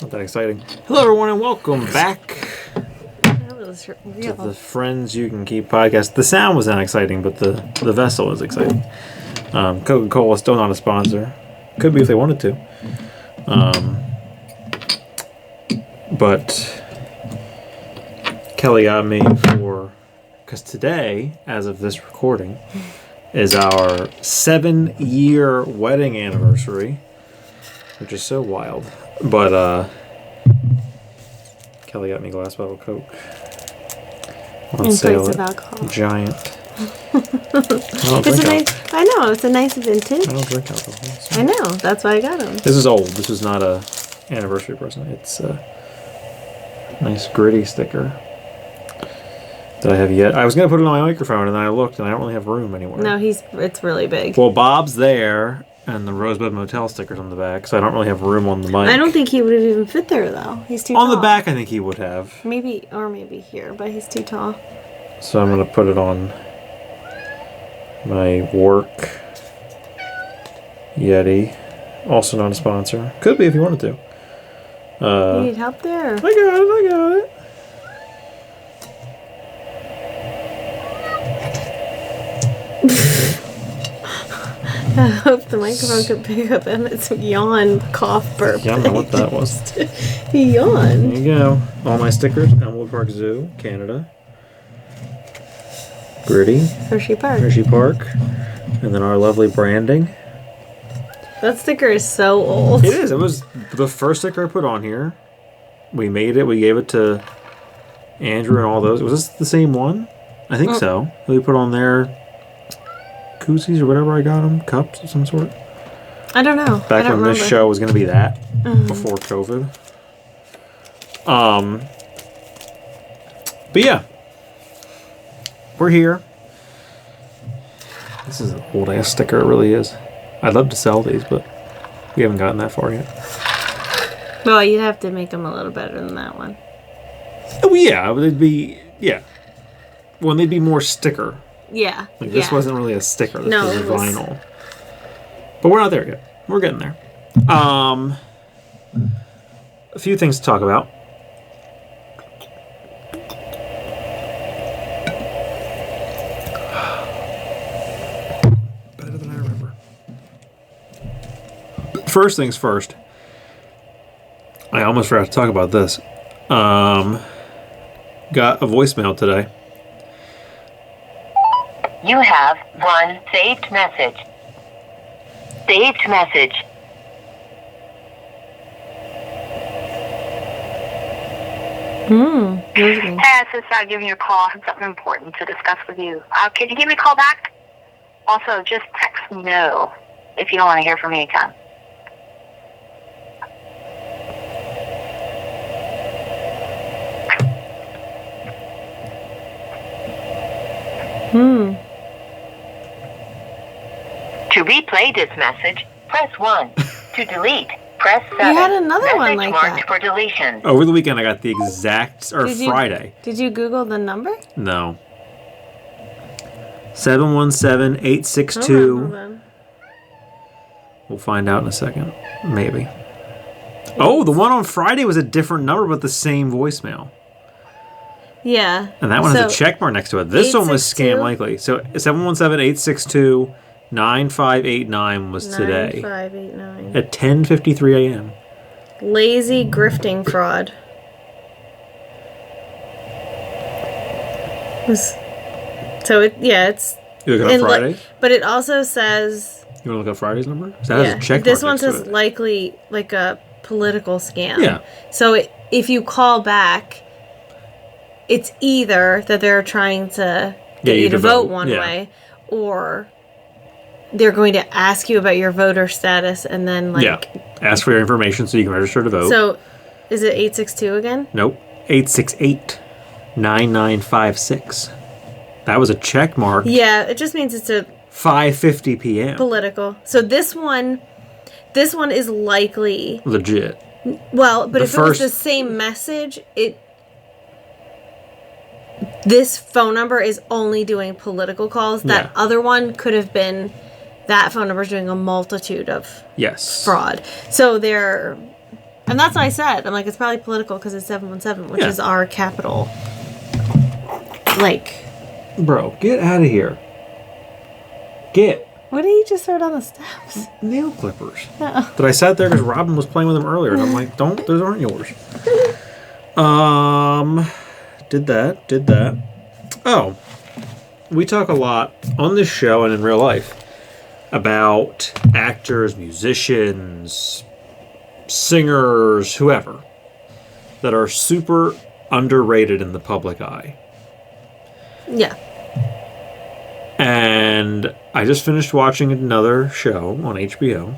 Not that exciting. Hello, everyone, and welcome back That was real. to the Friends You Can Keep podcast. The sound was not exciting, but the vessel was exciting. Coca-Cola is still not a sponsor. Could be if they wanted to. But Kelly got me because today, as of this recording, is our 7-year wedding anniversary, which is so wild. But Kelly got me a glass bottle of Coke on In sale place of at alcohol. Giant. I don't It's drink a nice. I know it's a nice vintage. I don't drink alcohol. So. I know. That's why I got them. This is old. This is not a anniversary present. It's a nice gritty sticker that I have yet. I was gonna put it on my microphone, and then I looked, and I don't really have room anywhere. No, it's really big. Well, Bob's there, and the Rosebud Motel sticker's on the back, so I don't really have room on the mic. I don't think he would have even fit there though. He's too on tall. the back. I think he would have. Maybe here, but he's too tall. So I'm gonna put it on my work Yeti. Also not a sponsor. Could be if you wanted to. You need help there. I got it. I hope the microphone could pick up Emmett's yawn, cough, burp. Yeah, I don't know what that was. He yawned. There you go. All my stickers. Elmwood Park Zoo, Canada. Gritty, Hershey Park. Hershey Park. And then our lovely branding. That sticker is so old. It is. It was the first sticker I put on here. We made it. We gave it to Andrew and all those. Was this the same one? I think so. We put on there koozies or whatever I got them. Cups of some sort. I don't know. Back I don't when remember. this show was going to be that. Before COVID. But yeah. We're here. This is an old ass sticker. It really is. I'd love to sell these, but we haven't gotten that far yet. Well, you'd have to make them a little better than that one. Oh yeah, but they'd be Well, they'd be more sticker. Yeah. Like this yeah. wasn't really a sticker. This No, was a it was- vinyl. But we're not there yet. We're getting there. A few things to talk about. Better than I remember. First things first. I almost forgot to talk about this. Got a voicemail today. You have one saved message. Saved message. Amazing. Hey, I just giving you a call. I have something important to discuss with you. Can you give me a call back? Also, just text no if you don't want to hear from me again. To replay this message, press 1. To delete, press 7. had another message one like marked that. for deletion. Over the weekend, I got the exact, or Did you- Friday. Did you Google the number? No. 717-862. We'll find out in a second. Maybe. Oh, the one on Friday was a different number, but the same voicemail. Yeah. And that one has a So, check mark next to it. This one was 862? scam likely. So 717-862-9589 was today 9589. at 10:53 a.m. Lazy grifting fraud. So it's You looking and up Friday? but it also says You want to look up Friday's number? So that has a check mark this one next to says it. likely like a political scam. Yeah. So if you call back, it's either that they're trying to get you to vote one yeah. way, or they're going to ask you about your voter status and then Ask for your information so you can register to vote. So is it 862 again? Nope. 868-9956. That was a check mark. Yeah, it just means it's a 5:50 p.m. political. So this one is likely Legit. well, but The if it was first- the same message, this phone number is only doing political calls. That Yeah. other one could have been that phone number is doing a multitude of Yes. fraud. So they're And that's what I said. I'm like, it's probably political because it's 717, which is our capital. Like... Bro, get out of here. Get. What did you just throw down the steps? Nail clippers. Oh. That I sat there because Robin was playing with them earlier, and I'm like, don't, those aren't yours. Did that. Oh, we talk a lot on this show and in real life about actors, musicians, singers, whoever, that are super underrated in the public eye. Yeah. And I just finished watching another show on HBO.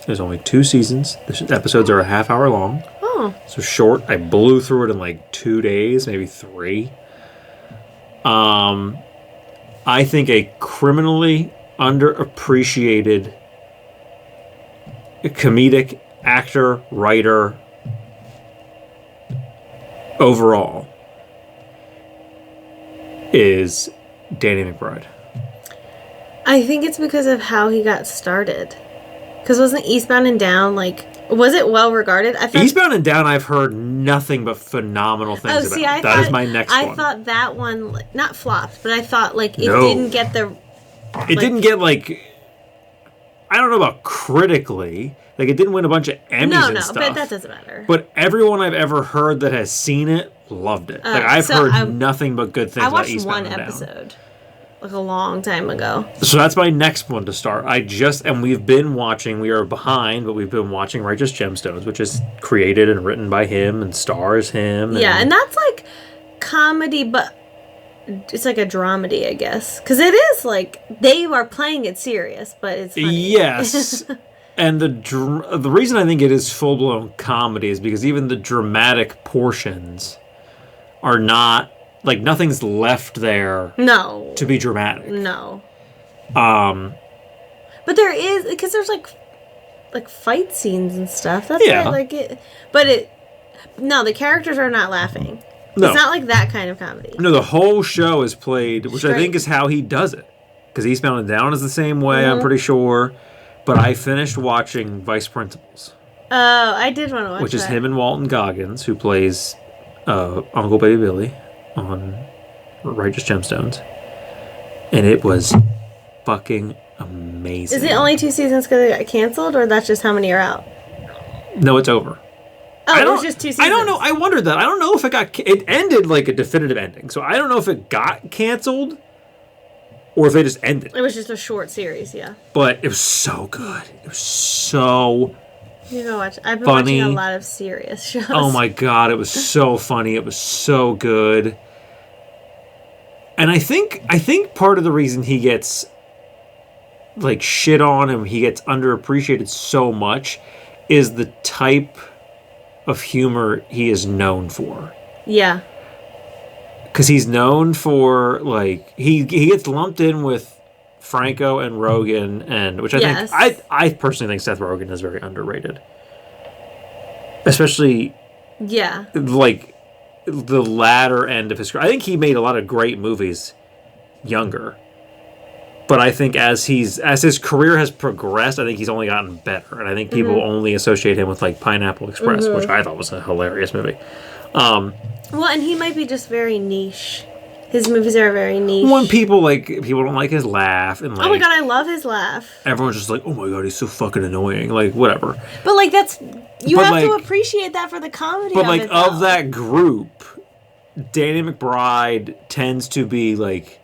There's only 2 seasons. The episodes are a half hour long. Oh. So short. I blew through it in like 2 days, maybe 3. I think a criminally underappreciated comedic actor, writer, overall, is Danny McBride. I think it's because of how he got started. Because wasn't Eastbound and Down, like, was it well regarded? I thought Eastbound and Down, I've heard nothing but phenomenal things about. That is my next one. I thought that one, like, not flopped, but I thought, like, it No. didn't get the... It didn't get, like... I don't know about critically. Like, it didn't win a bunch of Emmys and stuff. No, but that doesn't matter. But everyone I've ever heard that has seen it loved it. Like, I've heard nothing but good things about Eastbound and Down. I watched one episode. Like a long time ago. So that's my next one to start. We've been watching, we are behind, but we've been watching Righteous Gemstones, which is created and written by him and stars him. Yeah, and that's like comedy, but it's like a dramedy, I guess. Because it is like, they are playing it serious, but it's funny. Yes. And the reason I think it is full-blown comedy is because even the dramatic portions are not... Like, nothing's left there to be dramatic. No. But there is, because there's, like fight scenes and stuff. That's yeah. No, the characters are not laughing. No. It's not like that kind of comedy. No, the whole show is played, which I think is how he does it. Because Eastbound and Down is the same way, I'm pretty sure. But I finished watching Vice Principals. Oh, I did want to watch which is him and Walton Goggins, who plays Uncle Baby Billy on Righteous Gemstones, and it was fucking amazing. Is it only 2 seasons because it got canceled, or that's just how many are out? No, it's over. Oh, it was just 2 seasons. I don't know. I wondered that. I don't know if it ended like a definitive ending, so I don't know if it got canceled or if they just ended. It was just a short series, yeah. But it was so good. It was so you go watch. I've been funny. watching a lot of serious shows. Oh my god, it was so funny. It was so good. And I think part of the reason he gets like shit on and he gets underappreciated so much is the type of humor he is known for. Yeah. Because he's known for like he gets lumped in with Franco and Rogen, and which I personally think Seth Rogen is very underrated, especially like the latter end of his career. I think he made a lot of great movies younger, but I think as his career has progressed, I think he's only gotten better, and I think people only associate him with like Pineapple Express, which I thought was a hilarious movie. Well, and he might be just very niche. His movies are very niche. When people don't like his laugh, and like, oh my god, I love his laugh. Everyone's just like, oh my god, he's so fucking annoying. Like, whatever. But like you have to appreciate that for the comedy. But like of that group, Danny McBride tends to be like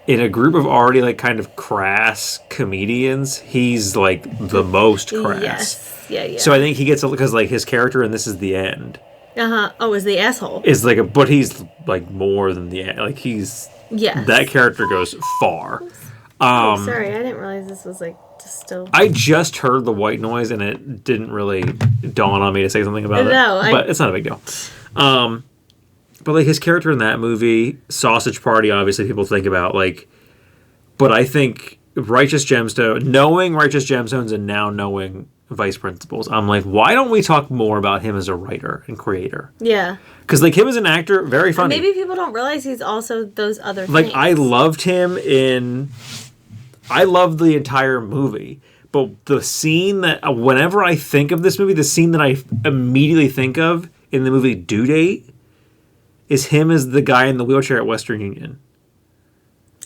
in a group of already like kind of crass comedians. He's like the most crass. Yes. Yeah. So I think he gets because like his character in This Is the End. Oh, is the asshole? Is like but he's like more than like he's that character goes far. Sorry, I didn't realize this was like just still. I just heard the white noise and it didn't really dawn on me to say something about it. But it's not a big deal. But like his character in that movie, Sausage Party, obviously people think about like, but I think Righteous Gemstones and now knowing Vice Principals, I'm like, why don't we talk more about him as a writer and creator? Yeah. Because like him as an actor, very funny. And maybe people don't realize he's also those other like things. I loved the entire movie, but the scene that whenever I think of this movie, the scene that I immediately think of in the movie Due Date is him as the guy in the wheelchair at Western Union.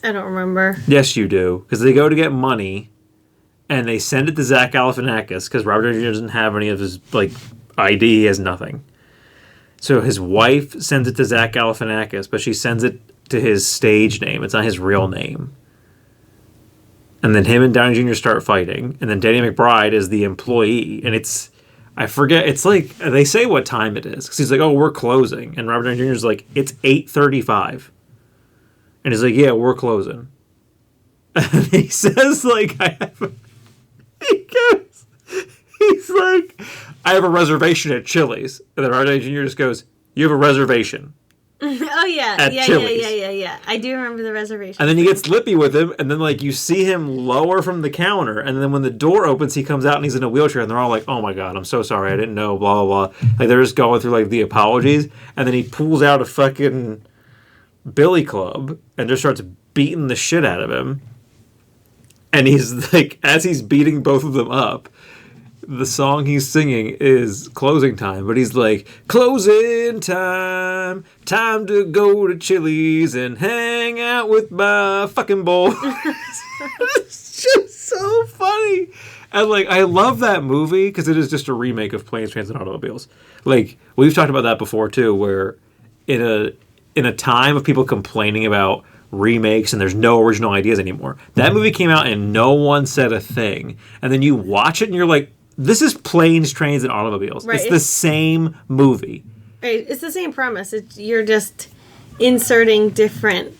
I don't remember. Yes, you do, because they go to get money, and they send it to Zach Galifianakis because Robert Downey Jr. doesn't have any of his ID. He has nothing. So his wife sends it to Zach Galifianakis, but she sends it to his stage name. It's not his real name. And then him and Downey Jr. start fighting, and then Danny McBride is the employee, and I forget, it's like, they say what time it is, because he's like, oh, we're closing, and Robert Downey Jr. is like, it's 8:35. And he's like, yeah, we're closing. And he says, like, he's like, I have a reservation at Chili's. And then Robert Downey Jr. just goes, you have a reservation. Oh, yeah. At Yeah. Chili's. I do remember the reservation. And then he gets lippy with him, and then, like, you see him lower from the counter, and then when the door opens, he comes out and he's in a wheelchair, and they're all like, oh my god, I'm so sorry, I didn't know, blah, blah, blah. Like, they're just going through, like, the apologies, and then he pulls out a fucking billy club and just starts beating the shit out of him. And he's, like, as he's beating both of them up, the song he's singing is Closing Time, but he's like, closing time, time to go to Chili's and hang out with my fucking boys. It's just so funny. And, like, I love that movie because it is just a remake of Planes, Trains, and Automobiles. Like, we've talked about that before, too, where in a time of people complaining about remakes and there's no original ideas anymore, that movie came out and no one said a thing. And then you watch it and you're like, this is Planes, Trains, and Automobiles. Right. It's the same movie. Right, it's the same premise. You're just inserting different,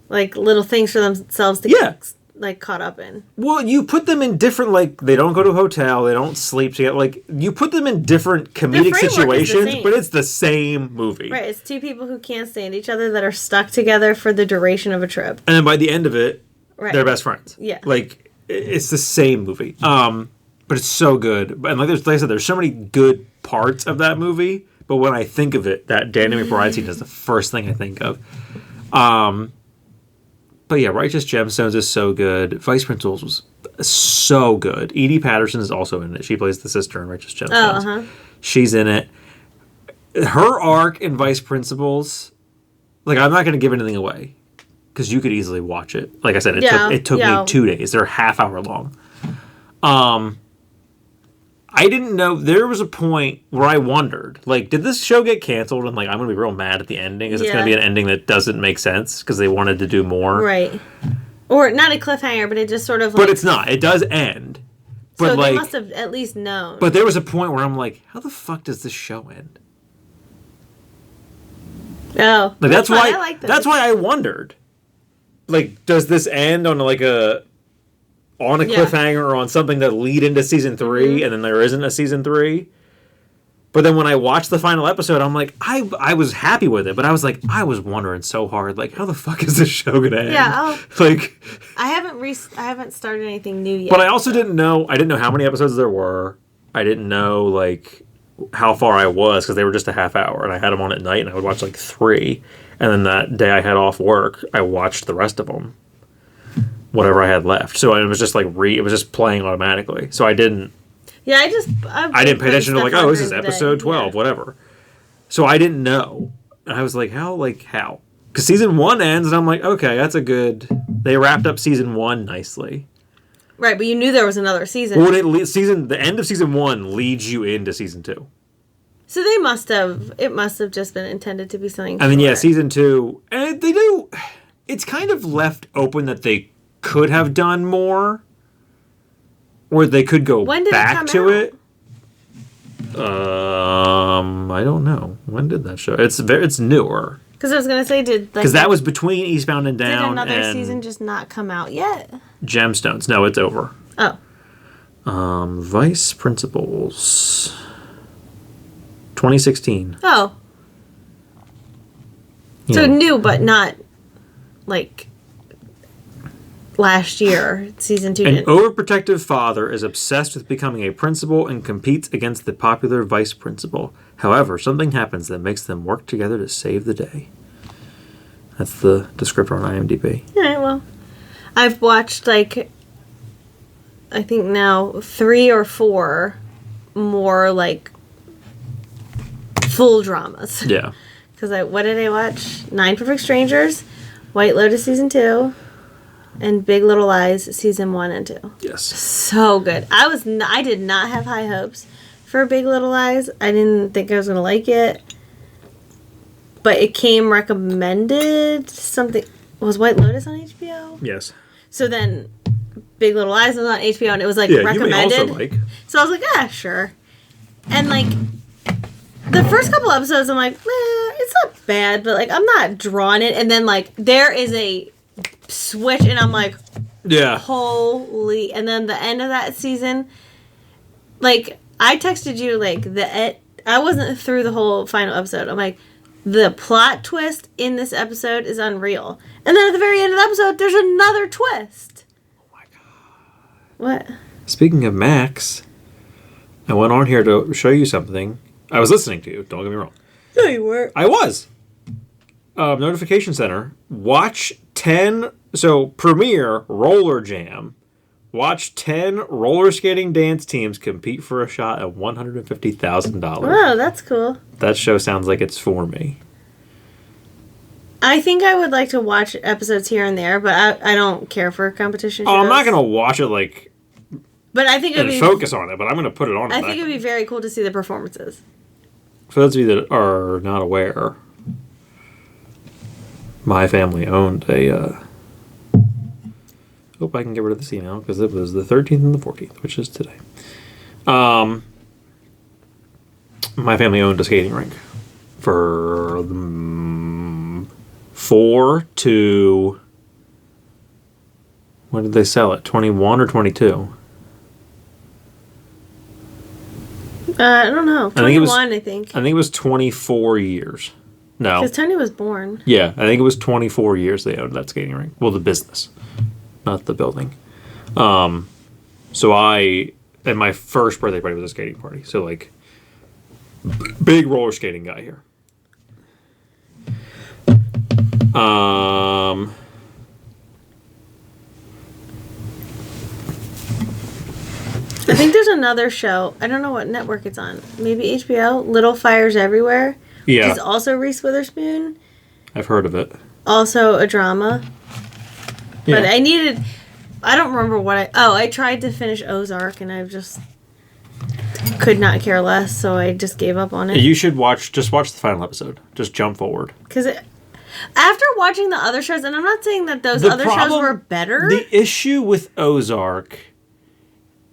like, little things for themselves to get, like, caught up in. Well, you put them in different, like, they don't go to a hotel, they don't sleep together. Like, you put them in different comedic situations, but it's the same movie. Right, it's two people who can't stand each other that are stuck together for the duration of a trip. And then by the end of it, they're best friends. Yeah. Like, it's the same movie. But it's so good. And like I said, there's so many good parts of that movie. But when I think of it, that Danny McBride scene is the first thing I think of. But yeah, Righteous Gemstones is so good. Vice Principals was so good. Edie Patterson is also in it. She plays the sister in Righteous Gemstones. Oh, She's in it. Her arc in Vice Principals, like, I'm not going to give anything away because you could easily watch it. Like I said, it took me 2 days. They're half hour long. I didn't know, there was a point where I wondered, like, did this show get canceled? And, like, I'm going to be real mad at the ending. Is it's going to be an ending that doesn't make sense because they wanted to do more? Right. Or not a cliffhanger, but it just sort of, like... But it's not. It does end. But, so like, they must have at least known. But there was a point where I'm like, how the fuck does this show end? Oh. Like, that's why, I like this. that's why I wondered. Like, does this end on, like, a cliffhanger or on something that lead into season 3 and then there isn't a season 3? But then when I watched the final episode, I'm like, I was happy with it, but I was like, I was wondering so hard, like, how the fuck is this show gonna end? Yeah, like, I haven't started anything new yet. But I also didn't know how many episodes there were. I didn't know, like, how far I was because they were just a half hour and I had them on at night and I would watch like 3. And then that day I had off work, I watched the rest of them. Whatever I had left. So it was just like it was just playing automatically. So I didn't. Yeah, I didn't pay attention to like, oh, this is episode 12, whatever. So I didn't know. And I was like, how? Because season 1 ends and I'm like, okay, that's a good. They wrapped up season 1 nicely. Right, but you knew there was another season. Well, the end of season 1 leads you into season 2. So it must have just been intended to be something. And then season 2, and they do. It's kind of left open that they could have done more, or they could go back to it. I don't know. When did that show? It's newer. Because I was gonna say, because that was between Eastbound and Down. Did another season just not come out yet? Gemstones. No, it's over. Oh. Vice Principals. 2016. Oh. So new, but not like last year. Season 2 An overprotective father is obsessed with becoming a principal and competes against the popular vice principal. However, something happens that makes them work together to save the day. That's the descriptor on IMDb. All right, well, I've watched like I think now 3 or 4 more like full dramas. Yeah. Because what did I watch? 9 Perfect Strangers, White Lotus season 2, and Big Little Lies season 1 and 2. Yes. So good. I did not have high hopes for Big Little Lies. I didn't think I was gonna like it, but it came recommended. Something was White Lotus on HBO. Yes. So then, Big Little Lies was on HBO, and it was like Yeah, recommended. you may also like. So I was like, yeah, sure. And like, the first couple episodes, I'm like, it's not bad, but like, I'm not drawing it. And then like, there is a switch, and I'm like, Yeah. holy. And then the end of that season, like, I texted you, like, I wasn't through the whole final episode. I'm like, the plot twist in this episode is unreal. And then at the very end of the episode, there's another twist. Oh my god. What? Speaking of Max, I went on here to show you something. I was listening to you, don't get me wrong. No, you were. I was. Notification Center. Watch 10. So, Premiere Roller Jam. Watch 10 roller skating dance teams compete for a shot at $150,000. Oh, that's cool. That show sounds like it's for me. I think I would like to watch episodes here and there, but I don't care for competition shows. Oh, I'm not going to watch it like But I think it'd and be. focus on it, but I'm going to put it on. I think it'd be very cool to see the performances. For those of you that are not aware, my family owned a. Hope I can get rid of this email because it was the 13th and the 14th, which is today. My family owned a skating rink for 4 to. When did they sell it? 21 or 22? I don't know. 21, I think. I think it was 24 years. No. Because Tony was born. Yeah, I think it was 24 years they owned that skating rink. Well, the business, not the building. So and my first birthday party was a skating party. So, like, big roller skating guy here. I think there's another show. I don't know what network it's on. Maybe HBO. Little Fires Everywhere. Yeah. Which is also Reese Witherspoon. I've heard of it. Also a drama. Yeah. But I don't remember what I tried to finish Ozark and I just could not care less, so I just gave up on it. You should just watch the final episode. Just jump forward. Because after watching the other shows, and I'm not saying that those other shows were better. The issue with Ozark...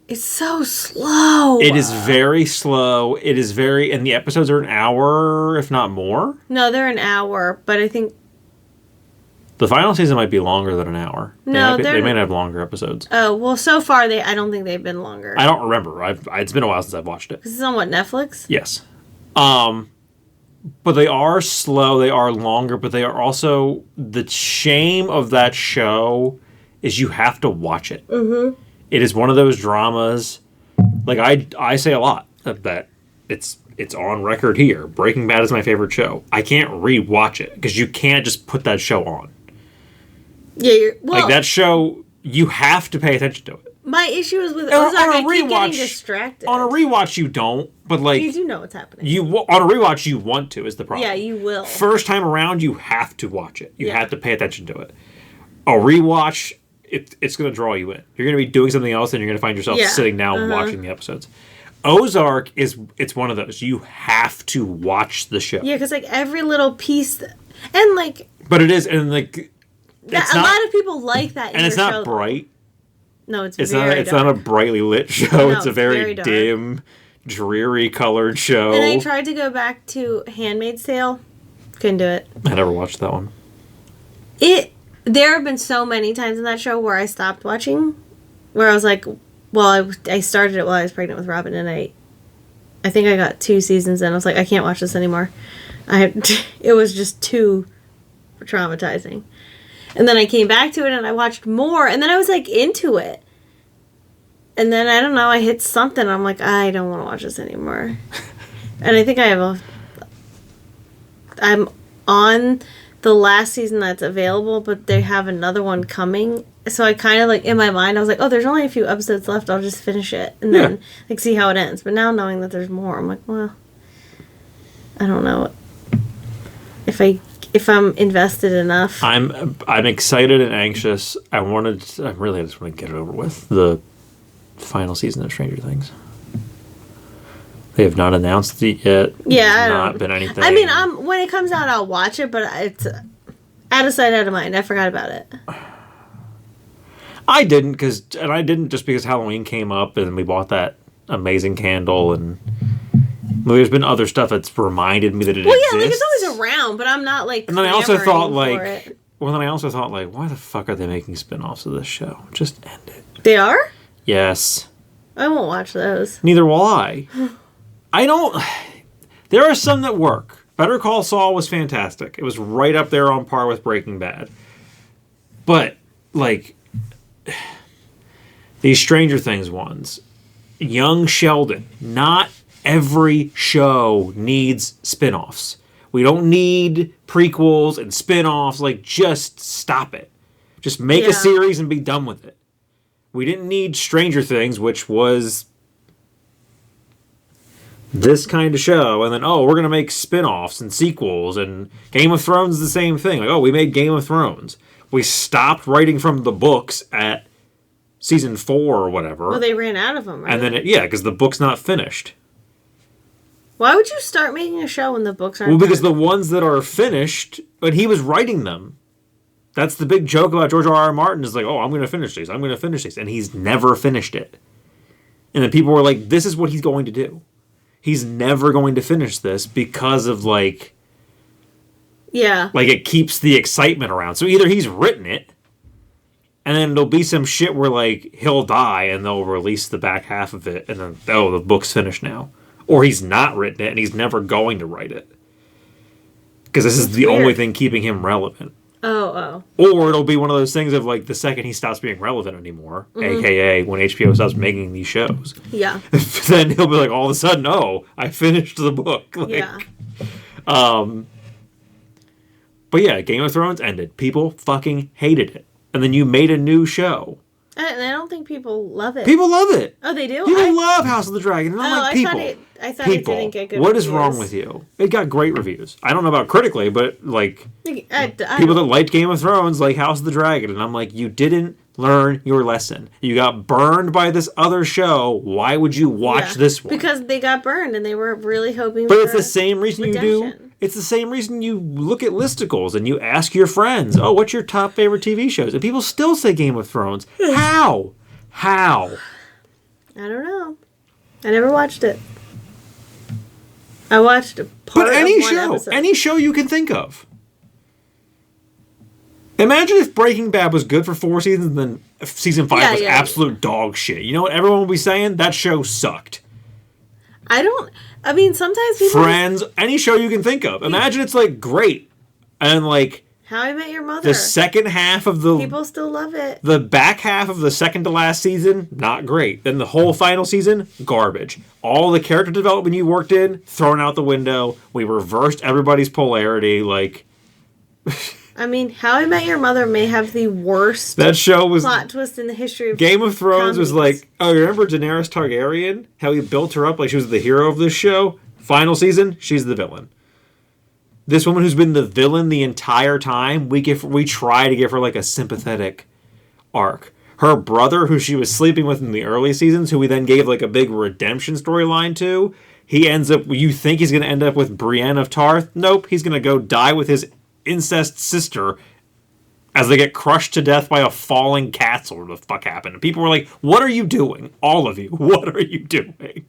It's so slow. It is very slow. It is and the episodes are an hour, if not more. No, they're an hour, but I think... The final season might be longer than an hour. No, they might have longer episodes. Oh, well, so far, I don't think they've been longer. I don't remember. It's been a while since I've watched it. This is on what, Netflix? Yes. But they are slow, they are longer, but they are also... The shame of that show is you have to watch it. Mm-hmm. It is one of those dramas... Like, I say a lot that it's on record here. Breaking Bad is my favorite show. I can't re-watch it, because you can't just put that show on. Yeah, like, that show, you have to pay attention to it. My issue is with Ozark, I keep getting distracted. On a rewatch, you don't, but like... You do know what's happening. On a rewatch, you want to, is the problem. Yeah, you will. First time around, you have to watch it. You have to pay attention to it. A rewatch, it's going to draw you in. You're going to be doing something else, and you're going to find yourself sitting down watching the episodes. Ozark it's one of those. You have to watch the show. Yeah, because like every little piece... And like... But it is, and like... A lot of people like that. And it's not bright. No, it's not a brightly lit show. No, it's a very dim, dreary colored show. And I tried to go back to Handmaid's Tale. Couldn't do it. I never watched that one. There have been so many times in that show where I stopped watching. Where I was like, well, I started it while I was pregnant with Robin, and I think I got 2 seasons in. I was like, I can't watch this anymore. It was just too traumatizing. And then I came back to it and I watched more, and then I was like into it. And then I don't know, I hit something. I'm like, I don't want to watch this anymore. And I think I'm on the last season that's available, but they have another one coming. So I kind of like, in my mind, I was like, oh, there's only a few episodes left. I'll just finish it and then like see how it ends. But now knowing that there's more, I'm like, well, I don't know if I'm invested enough. I'm excited and anxious. I just want to get it over with. The final season of Stranger Things. They have not announced it yet. Yeah, There's not been anything. I mean, when it comes out, I'll watch it, but it's out of sight, out of mind. I forgot about it. I didn't just because Halloween came up and we bought that amazing candle, and there's been other stuff that's reminded me that it exists. Yeah, like it's always around, but I'm not like. And then I also thought why the fuck are they making spin-offs of this show? Just end it. They are? Yes. I won't watch those. Neither will I. There are some that work. Better Call Saul was fantastic. It was right up there on par with Breaking Bad. But, like, these Stranger Things ones, young Sheldon, not every show needs spin-offs. We don't need prequels and spin-offs. Like, just stop it. Just make a series and be done with it. We didn't need Stranger Things, which was this kind of show, and then, we're going to make spin-offs and sequels, and Game of Thrones is the same thing. Like, we made Game of Thrones. We stopped writing from the books at season 4 or whatever. Well, they ran out of them, right? And then, because the book's not finished. Why would you start making a show when the books aren't because done? the ones that are finished, but he was writing them. That's the big joke about George R.R. Martin is like, I'm going to finish these. I'm going to finish these. And he's never finished it. And then people were like, this is what he's going to do. He's never going to finish this because of, like... Yeah. Like, it keeps the excitement around. So either he's written it, and then there'll be some shit where, like, he'll die, and they'll release the back half of it, and then, the book's finished now. Or he's not written it, and he's never going to write it. Because this is the only thing keeping him relevant. Oh. Or it'll be one of those things of, like, the second he stops being relevant anymore, a.k.a. when HBO stops making these shows. Yeah. Then he'll be like, all of a sudden, I finished the book. Like, yeah. But yeah, Game of Thrones ended. People fucking hated it. And then you made a new show. And I don't think people love it. People love it. Oh, they do? People love House of the Dragon. And I'm like, people. I thought it didn't get good What reviews. is wrong with you? It got great reviews. I don't know about critically, but, like, I people that liked Game of Thrones like House of the Dragon. And I'm like, you didn't learn your lesson. You got burned by this other show. Why would you watch this one? Because they got burned and they were really hoping But for it's the same reason redemption. you do. It's the same reason you look at listicles and you ask your friends, what's your top favorite TV shows? And people still say Game of Thrones. How? I don't know. I never watched it. I watched a part But any of one show, episode. any show you can think of. Imagine if Breaking Bad was good for 4 seasons and then season 5 was absolute dog shit. You know what everyone will be saying? That show sucked. I mean, sometimes people... Friends, any show you can think of. Imagine it's, like, great. And, like... How I Met Your Mother. The second half of the... People still love it. The back half of the second to last season, not great. Then the whole final season, garbage. All the character development you worked in, thrown out the window. We reversed everybody's polarity, like... I mean, How I Met Your Mother may have the worst that show was plot twist in the history of Game of Thrones was comedies. like, remember Daenerys Targaryen? How he built her up like she was the hero of this show? Final season, she's the villain. This woman who's been the villain the entire time, we try to give her like a sympathetic arc. Her brother, who she was sleeping with in the early seasons, who we then gave like a big redemption storyline to, he ends up, you think he's going to end up with Brienne of Tarth? Nope, he's going to go die with his incest sister as they get crushed to death by a falling castle. What the fuck happened? And people were like, what are you doing? All of you, what are you doing?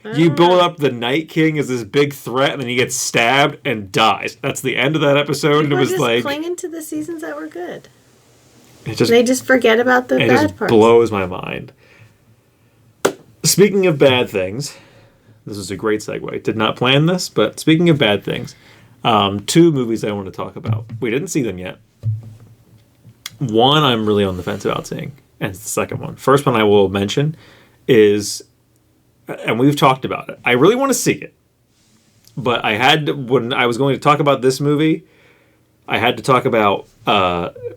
You build up the Night King as this big threat, and then he gets stabbed and dies. That's the end of that episode. People and it was are just like clinging to the seasons that were good. they just forget about the bad parts. blows my mind. Speaking of bad things, this is a great segue. Did not plan this, but speaking of bad things, 2 movies I want to talk about. We didn't see them yet. One I'm really on the fence about seeing, and it's the second one. First one I will mention is, and we've talked about it, I really want to see it. But when I was going to talk about this movie, I had to talk about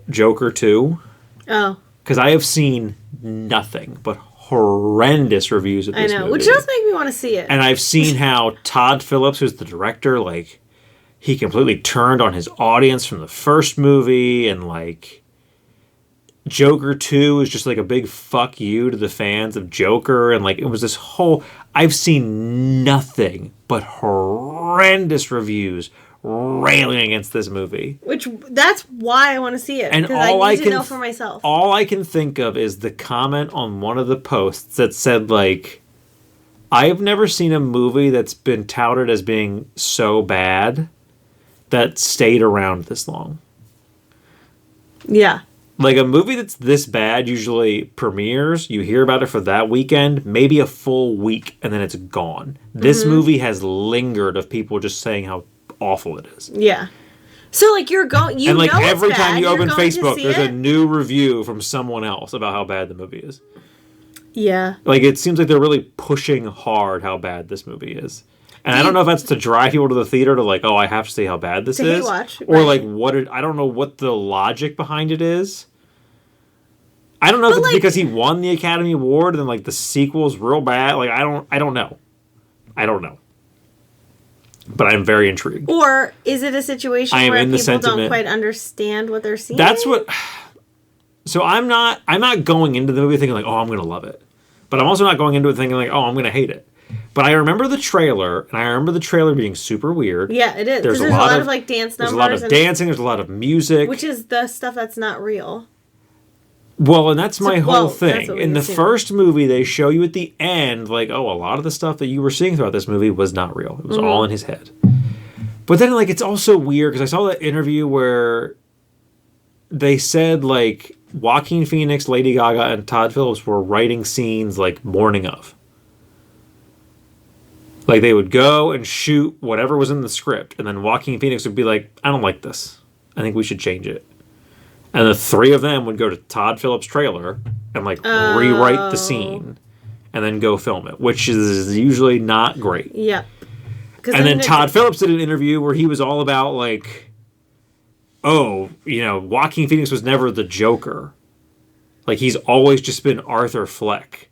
Joker 2 Oh, because I have seen nothing but horrendous reviews of I this know. movie. Which does make me want to see it. And I've seen how Todd Phillips, who's the director, like, he completely turned on his audience from the first movie, and, like, Joker 2 is just, like, a big fuck you to the fans of Joker, and, like, it was this whole... I've seen nothing but horrendous reviews railing against this movie. Which, that's why I want to see it. And Because all I I need to can know for myself. all I can think of is the comment on one of the posts that said, like, I've never seen a movie that's been touted as being so bad that stayed around this long. Yeah. Like, a movie that's this bad usually premieres, you hear about it for that weekend, maybe a full week, and then it's gone. This movie has lingered of people just saying how awful it is. Yeah. So, like, you're going... You And, like, know it's every bad. time you You're open going to Facebook, see there's it? a new review from someone else about how bad the movie is. Yeah. Like, it seems like they're really pushing hard how bad this movie is. And I don't know if that's to drive people to the theater to, like, oh, I have to see how bad this To is. hate watch, or, right. like, I don't know what the logic behind it is. I don't know if it's like- because he won the Academy Award and, like, the sequel's real bad. Like, I don't know. I don't know. But I'm very intrigued. Or is it a situation I am where in the people don't sentiment. quite understand what they're seeing? That's what... So I'm not going into the movie thinking, like, oh, I'm going to love it. But I'm also not going into it thinking, like, oh, I'm going to hate it. But I remember the trailer, and I remember the trailer being super weird. Yeah, it is. There's Because a there's a lot lot of- like dance There's numbers. a lot of dancing. There's a lot of music. Which is the stuff that's not real. Well, and that's my whole that's thing. what we In the assume. first movie, they show you at the end, like, oh, a lot of the stuff that you were seeing throughout this movie was not real. It was Mm-hmm. all in his head. But then, like, it's also weird, because I saw that interview where they said, like, Joaquin Phoenix, Lady Gaga, and Todd Phillips were writing scenes, like, morning of. Like, they would go and shoot whatever was in the script, and then Joaquin Phoenix would be like, I don't like this. I think we should change it. And the three of them would go to Todd Phillips' trailer and, like, rewrite the scene and then go film it, which is usually not great. Yep. And then Todd Phillips did an interview where he was all about, like, oh, you know, Joaquin Phoenix was never the Joker. Like, he's always just been Arthur Fleck.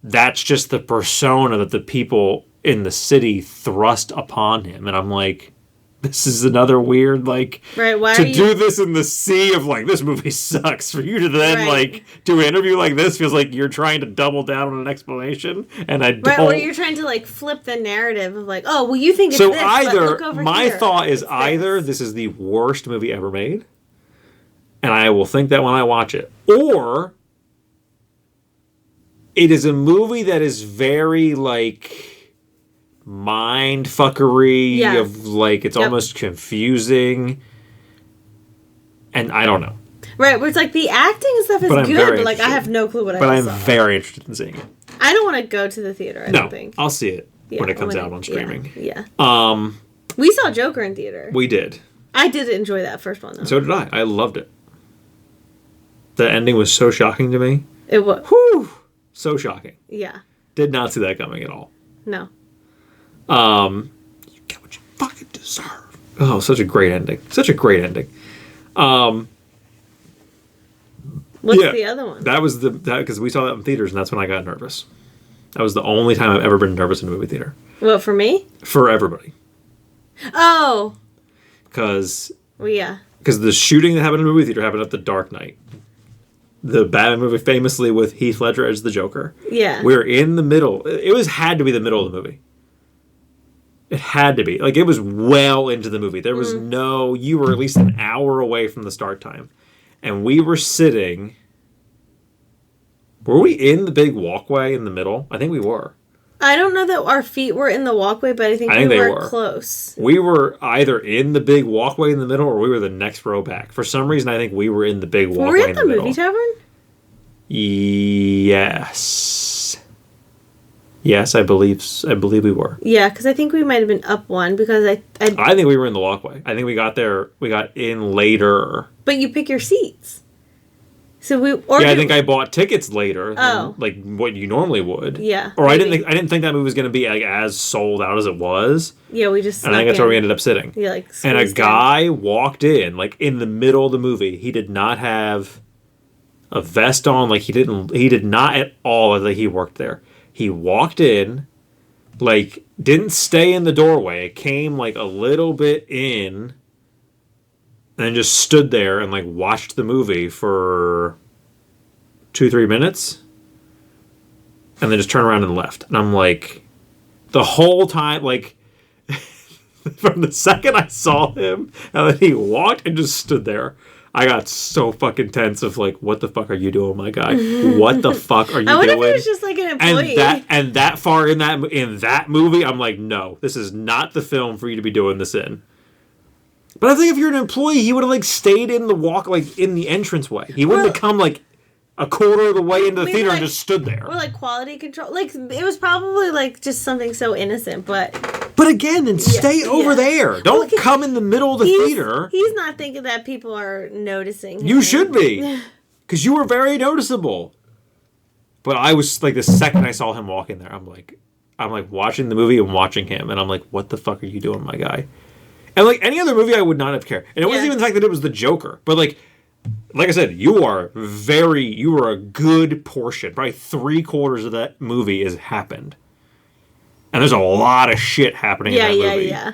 That's just the persona that the people in the city thrust upon him. And I'm like, this is another weird, like, Right, why to are you- do this in the sea of, like, this movie sucks. For you to then, Right. like, do an interview like this feels like you're trying to double down on an explanation. And I don't. Right, or you're trying to, like, flip the narrative of, like, oh, well, you think it's So this, but either, look over my here. thought is It's either this is the worst movie ever made, and I will think that when I watch it, or it is a movie that is very, like, mind fuckery Yeah. of, like, it's Yep. almost confusing, and I don't know. Right, where it's like the acting and stuff is But I'm good, very but, like, I interested. have no clue what But I I'm saw. very interested in seeing it. I don't want to go to the theater, I No, don't think. I'll see it when Yeah, it comes when out on streaming. Yeah. Um, We saw Joker in theater. we did. I did enjoy that first one, though. So did I. I loved it. The ending was so shocking to me. It was. Whew! So shocking. Yeah. Did not see that coming at all. No. You get what you fucking deserve. Oh, such a great ending. Such a great ending. What's Yeah, the other one? That was because we saw that in theaters, and that's when I got nervous. That was the only time I've ever been nervous in a movie theater. What, for me? For everybody. Oh. Because Well, yeah. the shooting that happened in the movie theater happened at the Dark Knight. The Batman movie famously with Heath Ledger as the Joker. Yeah. We're in the middle. Had to be the middle of the movie. It had to be. Like, it was well into the movie. There was you were at least an hour away from the start time. And we were sitting... Were we in the big walkway in the middle? I think we were. I don't know that our feet were in the walkway, but I think they we were were. close. We were either in the big walkway in the middle or we were the next row back. For some reason, I think we were in the big walkway Were we at in the the middle. movie tavern? Yes. Yes, I believe we were. Yeah, because I think we might have been up one because I I think we were in the walkway. I think we got in later. but you pick your seats. So we I think I bought tickets later Oh. than, like, what you normally would. Yeah, Or I maybe. didn't think that movie was going to be, like, as sold out as it was. Yeah, we just. And I think that's where we ended up sitting. Yeah, like. And a squeezed in. guy walked in, like, in the middle of the movie. He did not have a vest on. Like, he did not at all look like he worked there. He walked in, like, didn't stay in the doorway. Came, like, a little bit in, and then just stood there and, like, watched the movie for 2-3 minutes. And then just turned around and left. And I'm like, the whole time, like, from the second I saw him, and then he walked and just stood there, I got so fucking tense of like, what the fuck are you doing, my guy? What the fuck are you I wonder doing? if it was just like an employee. And that far in that movie, I'm like, no, this is not the film for you to be doing this in. But I think if you're an employee, he would have like stayed in the walk, like in the entranceway. He wouldn't have come like a quarter of the way into the Maybe, theater like, and just stood there. Or like quality control. Like it was probably like just something so innocent, but But again, then stay over there. Don't come in the middle of the theater. He's not thinking that people are noticing him. You should be. Because you were very noticeable. But I was like, the second I saw him walk in there, I'm like watching the movie and watching him, and I'm like, what the fuck are you doing, my guy? And like any other movie, I would not have cared. And it wasn't even the fact that it was the Joker, but like I said, you are a good portion, probably 3/4 of that movie has happened. And there's a lot of shit happening in that movie. Yeah.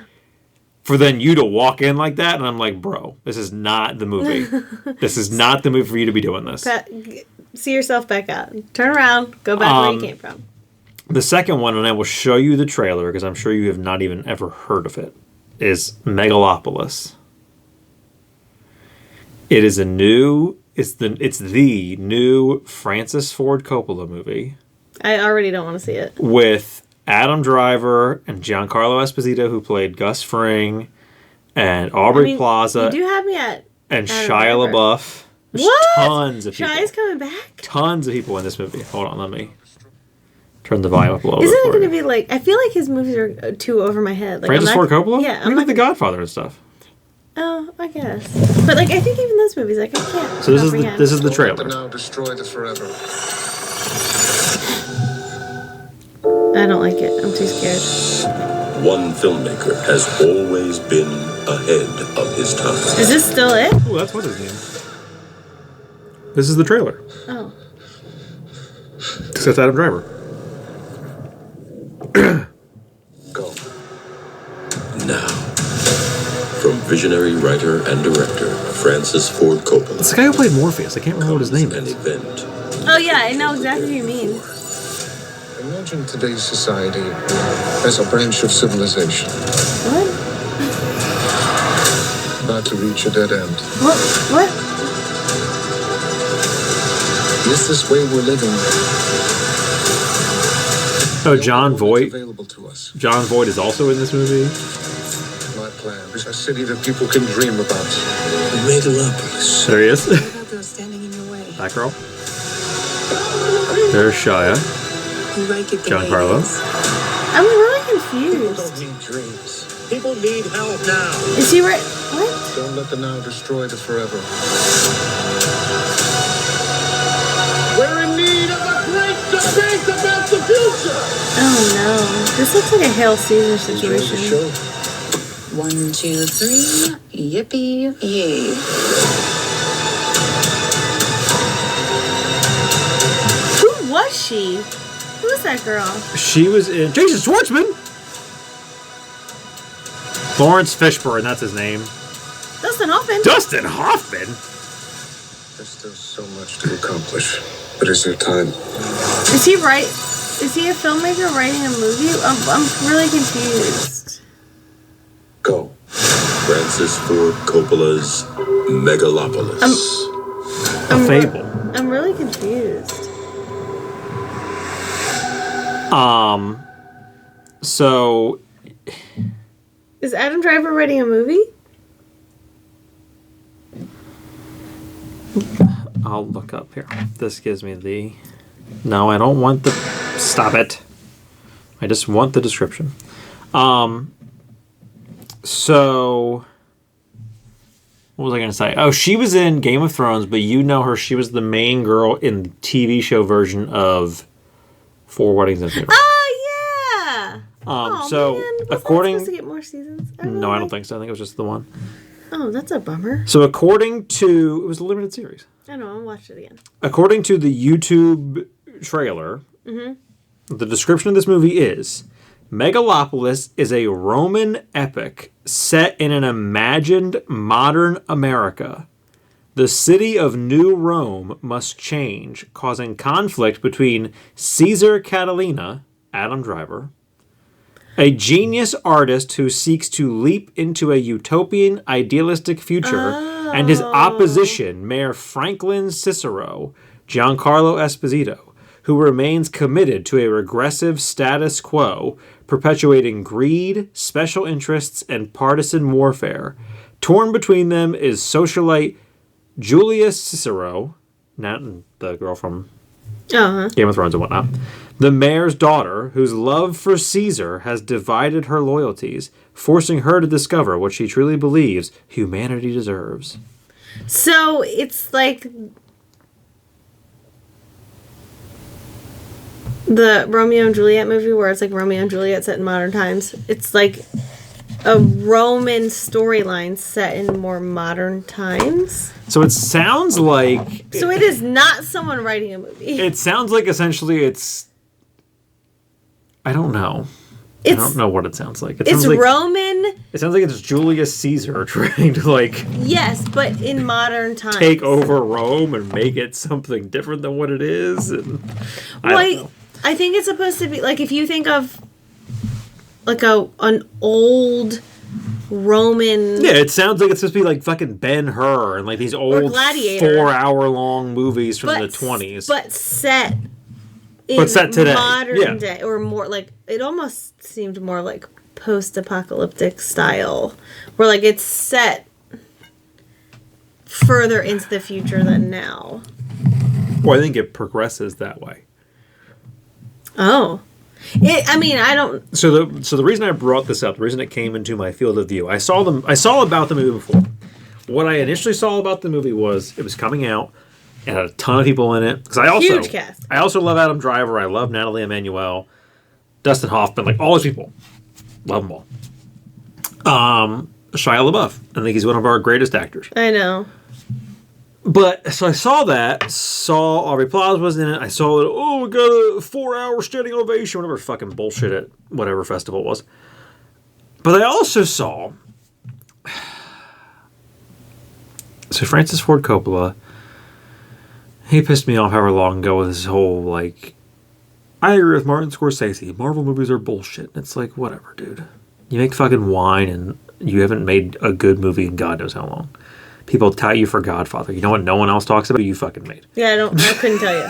For then you to walk in like that, and I'm like, bro, this is not the movie. This is not the movie for you to be doing this. See yourself back out. Turn around. Go back where you came from. The second one, and I will show you the trailer because I'm sure you have not even ever heard of it, is Megalopolis. It is it's the new Francis Ford Coppola movie. I already don't want to see it. With Adam Driver and Giancarlo Esposito, who played Gus Fring, and Aubrey Plaza. You do have me at and Adam Shia Driver. LaBeouf. There's What? tons of people. Shia's coming back? Tons of people in this movie. Hold on, let me turn the volume up a little Isn't bit. it for going to you. be like... I feel like his movies are too over my head. Like, Francis Ford Coppola? Yeah. He did The Godfather and stuff. Oh, I guess. But like, I think even those movies, like, I can't So this comprehend. is the But trailer. now destroy the forever. I don't like it. I'm too scared. One filmmaker has always been ahead of his time. Is this still it? Oh, that's what his name. This is the trailer. Oh. Because that's Adam Driver. Go. Now, from visionary writer and director Francis Ford Coppola. It's the guy who played Morpheus. I can't remember what his name An is. event. Oh, yeah, I know exactly what you mean. Imagine today's society as a branch of civilization What? about to reach a dead end. What? Is this way we're living? Oh, John Voight. Available to us. John Voight is also in this movie. My plan is a city that people can dream about. Megalopolis. There he is. About those standing in your way. That girl. There's Shia. You like it the way it Giancarlo. is. I'm really People confused. don't need dreams. People need help now. Is he right? What? Don't let the now destroy the forever. We're in need of a great debate about the future. Oh, no. This looks like a Hail Caesar Enjoy the situation. show. 1, 2, 3. Yippee yay. Who was she? Who was that girl? She was in Jason Schwartzman. Lawrence Fishburne, that's his name. Dustin Hoffman. Dustin Hoffman. There's still so much to accomplish. But is there time? Is he right? Is he a filmmaker writing a movie? I'm really confused. Go. Francis Ford Coppola's Megalopolis. A fable. I'm really confused. So Is Adam Driver writing a movie? I'll look up here. This gives me the... No, I don't want the... Stop it. I just want the description. So... What was I going to say? Oh, she was in Game of Thrones, but you know her. She was the main girl in the TV show version of Four Weddings and a Funeral. Oh yeah. So man. Was according, that supposed to get more seasons? no, I don't think so. I think it was just the one. Oh, that's a bummer. So according to, it was a limited series. I know. I'll watch it again. According to the YouTube trailer, the description of this movie is Megalopolis is a Roman epic set in an imagined modern America. The city of New Rome must change, causing conflict between Caesar Catalina, Adam Driver, a genius artist who seeks to leap into a utopian, idealistic future, and his opposition, Mayor Franklin Cicero, Giancarlo Esposito, who remains committed to a regressive status quo, perpetuating greed, special interests, and partisan warfare. Torn between them is socialite Julius Cicero, not the girl from Game of Thrones and whatnot, the mayor's daughter, whose love for Caesar has divided her loyalties, forcing her to discover what she truly believes humanity deserves. So it's like the Romeo and Juliet movie where it's like Romeo and Juliet set in modern times. It's like a Roman storyline set in more modern times. So it sounds like... So it is not someone writing a movie. It sounds like essentially it's... I don't know. I don't know what it sounds like. It It's sounds like, Roman, It sounds like it's Julius Caesar trying to like yes, but in modern times. take over Rome and make it something different than what it is. And I don't know. I think it's supposed to be like if you think of like an old Roman. Yeah, it sounds like it's supposed to be like fucking Ben-Hur and like these old Gladiator. 4-hour-long movies from the 20s. But set in set today. modern Yeah. day. Or more like, it almost seemed more like post-apocalyptic style. Where like it's set further into the future than now. Well, I think it progresses that way. Oh. I don't... So the reason I brought this up, the reason it came into my field of view, I saw about the movie before. What I initially saw about the movie was it was coming out. It had a ton of people in it. Because Huge cast. I also love Adam Driver. I love Natalie Emmanuel, Dustin Hoffman, like all those people. Love them all. Shia LaBeouf. I think he's one of our greatest actors. I know. But, so I saw Aubrey Plaza was in it. I saw it, we got a 4-hour standing ovation, whatever fucking bullshit at whatever festival it was. But I also saw, so Francis Ford Coppola, he pissed me off however long ago with his whole, like, I agree with Martin Scorsese, Marvel movies are bullshit. It's like, whatever, dude. You make fucking wine and you haven't made a good movie in God knows how long. People tout you for Godfather. You know what no one else talks about? You fucking made. Yeah, I couldn't tell you.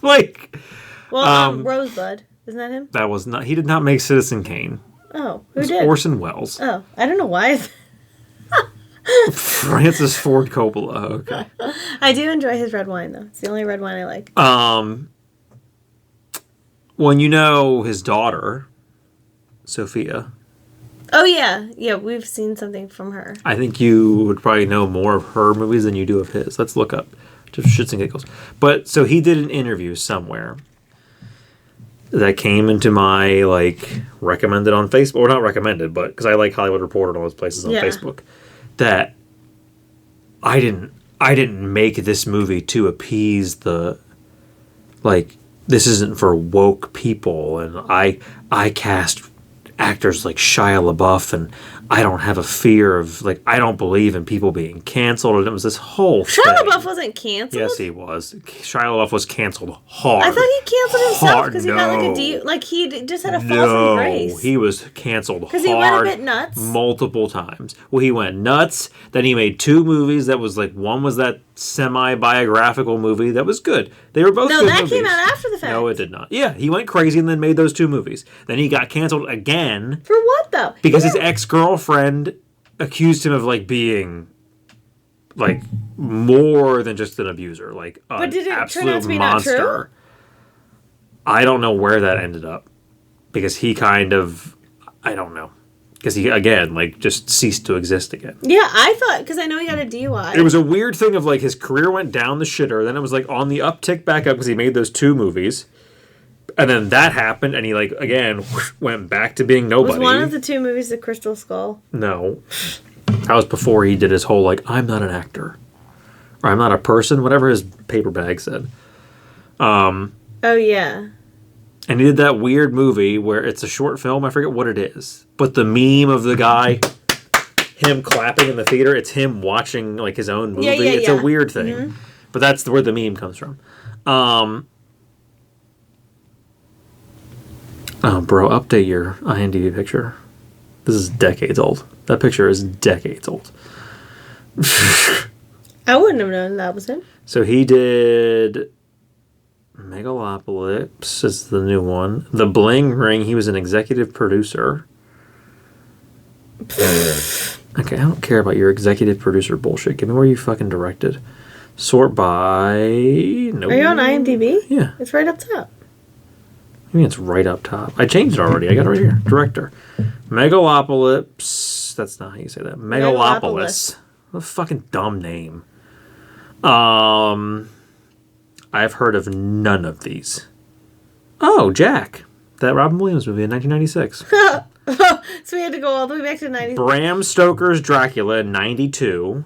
Like, Well, Rosebud. Isn't that him? that was not, he did not make Citizen Kane. Oh, It who was did? Orson Welles. Oh, I don't know why. Francis Ford Coppola. Okay. I do enjoy his red wine, though. It's the only red wine I like. When you know his daughter, Sophia, Oh, yeah. Yeah, we've seen something from her. I think you would probably know more of her movies than you do of his. Let's look up. Just shits and giggles. But, so he did an interview somewhere that came into my, like, recommended on Facebook. Or not recommended, but, because I like Hollywood Reporter and all those places on Yeah. Facebook. That I didn't make this movie to appease the, like, this isn't for woke people, and I cast actors like Shia LaBeouf, and I don't have a fear of, like, I don't believe in people being canceled, and it was this whole Shia thing. LaBeouf wasn't canceled? Yes, he was. Shia LaBeouf was canceled hard. I thought he canceled himself Hard, because he got like no. a like he just had a false No, embrace. he was canceled hard. Because he went a bit nuts. Multiple times. Well, he went nuts. Then he made 2 movies that was like, one was that semi-biographical movie that was good. They were both No, good that movies. came out after the fact. No, it did not. Yeah, he went crazy and then made those 2 movies. Then he got canceled again For what though? because his Yeah. ex-girlfriend accused him of like being like more than just an abuser, like an did it turn absolute out to be not monster. true? I don't know where that ended up because he kind of, I don't know. because he again like just ceased to exist again. Yeah, I thought because I know he got a DUI. It was a weird thing of like his career went down the shitter, then it was like on the uptick back up because he made those 2 movies, and then that happened, and he like again went back to being nobody. Was one of the 2 movies The Crystal Skull? No, that was before he did his whole like I'm not an actor, or I'm not a person, whatever his paper bag said. Oh yeah. And he did that weird movie where it's a short film. I forget what it is, but the meme of the guy, him clapping in the theater, it's him watching like his own movie. It's a weird thing, but that's where the meme comes from. Oh, bro, update your IMDb picture. This is decades old. That picture is decades old. I wouldn't have known that was him. So he did Megalopolis is the new one. The Bling Ring, he was an executive producer. Okay, I don't care about your executive producer bullshit. Give me where you fucking directed. Sort by... No. Are you on IMDb? Yeah. It's right up top. I mean, it's right up top. I changed it already. I got it right here. Director. Megalopolis. That's not how you say that. Megalopolis. What a fucking dumb name. I've heard of none of these. Oh, Jack. That Robin Williams movie in 1996. So we had to go all the way back to 90. Bram Stoker's Dracula in 92.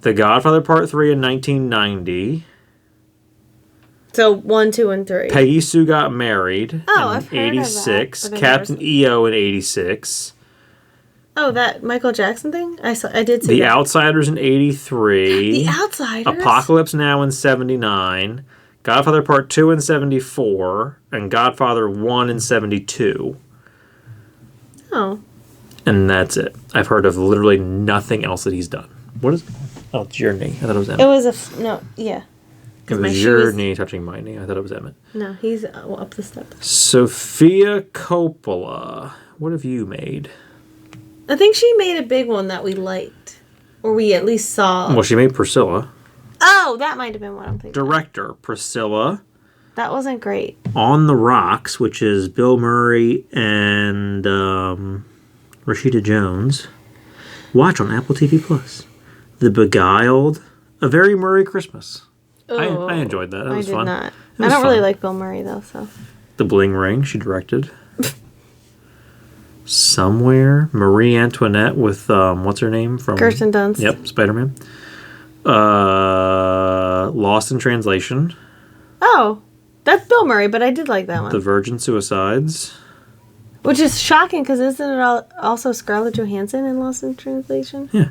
The Godfather Part 3 in 1990. So 1, 2, and 3. Peggy Sue Got Married Oh, in I've heard of that, 86. but I've Captain never EO in 86. Oh, that Michael Jackson thing? I did see The that. Outsiders in 83. The Outsiders? Apocalypse Now in 79. Godfather Part 2 in 74. And Godfather 1 in 72. Oh. And that's it. I've heard of literally nothing else that he's done. What is... Oh, it's your knee. I thought it was Emmett. It was no, yeah. It my was shoe your was- knee touching my knee. I thought it was Emmett. No, he's up the steps. Sophia Coppola. What have you made? I think she made a big one that we liked. Or we at least saw. Well, she made Priscilla. Oh, that might have been what I'm thinking. Director, Priscilla. That wasn't great. On the Rocks, which is Bill Murray and Rashida Jones. Watch on Apple TV Plus. The Beguiled. A Very Murray Christmas. I enjoyed that. That was fun. I did not. It I was don't really fun. like Bill Murray though, so. The Bling Ring, she directed. Somewhere. Marie Antoinette with, what's her name? From Kirsten Dunst. Yep, Spider-Man. Lost in Translation. Oh, that's Bill Murray, but I did like that one. The Virgin Suicides. Which is shocking because isn't it also Scarlett Johansson in Lost in Translation? Yeah.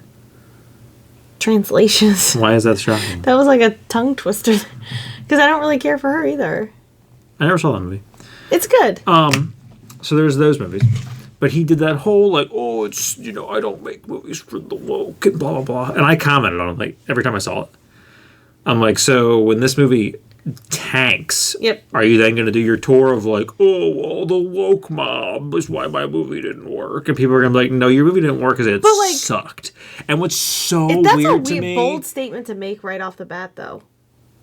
Translations. Why is that shocking? That was like a tongue twister. Because I don't really care for her either. I never saw that movie. It's good. So there's those movies. But he did that whole, like, oh, it's, you know, I don't make movies for the woke and blah, blah, blah. And I commented on it, like, every time I saw it. I'm like, so when this movie tanks, Yep. are you then going to do your tour of, like, oh, well, the woke mob is why my movie didn't work? And people are going to be like, no, your movie didn't work because it But, like, sucked. And what's so That's weird a to weird, me... bold statement to make right off the bat, though.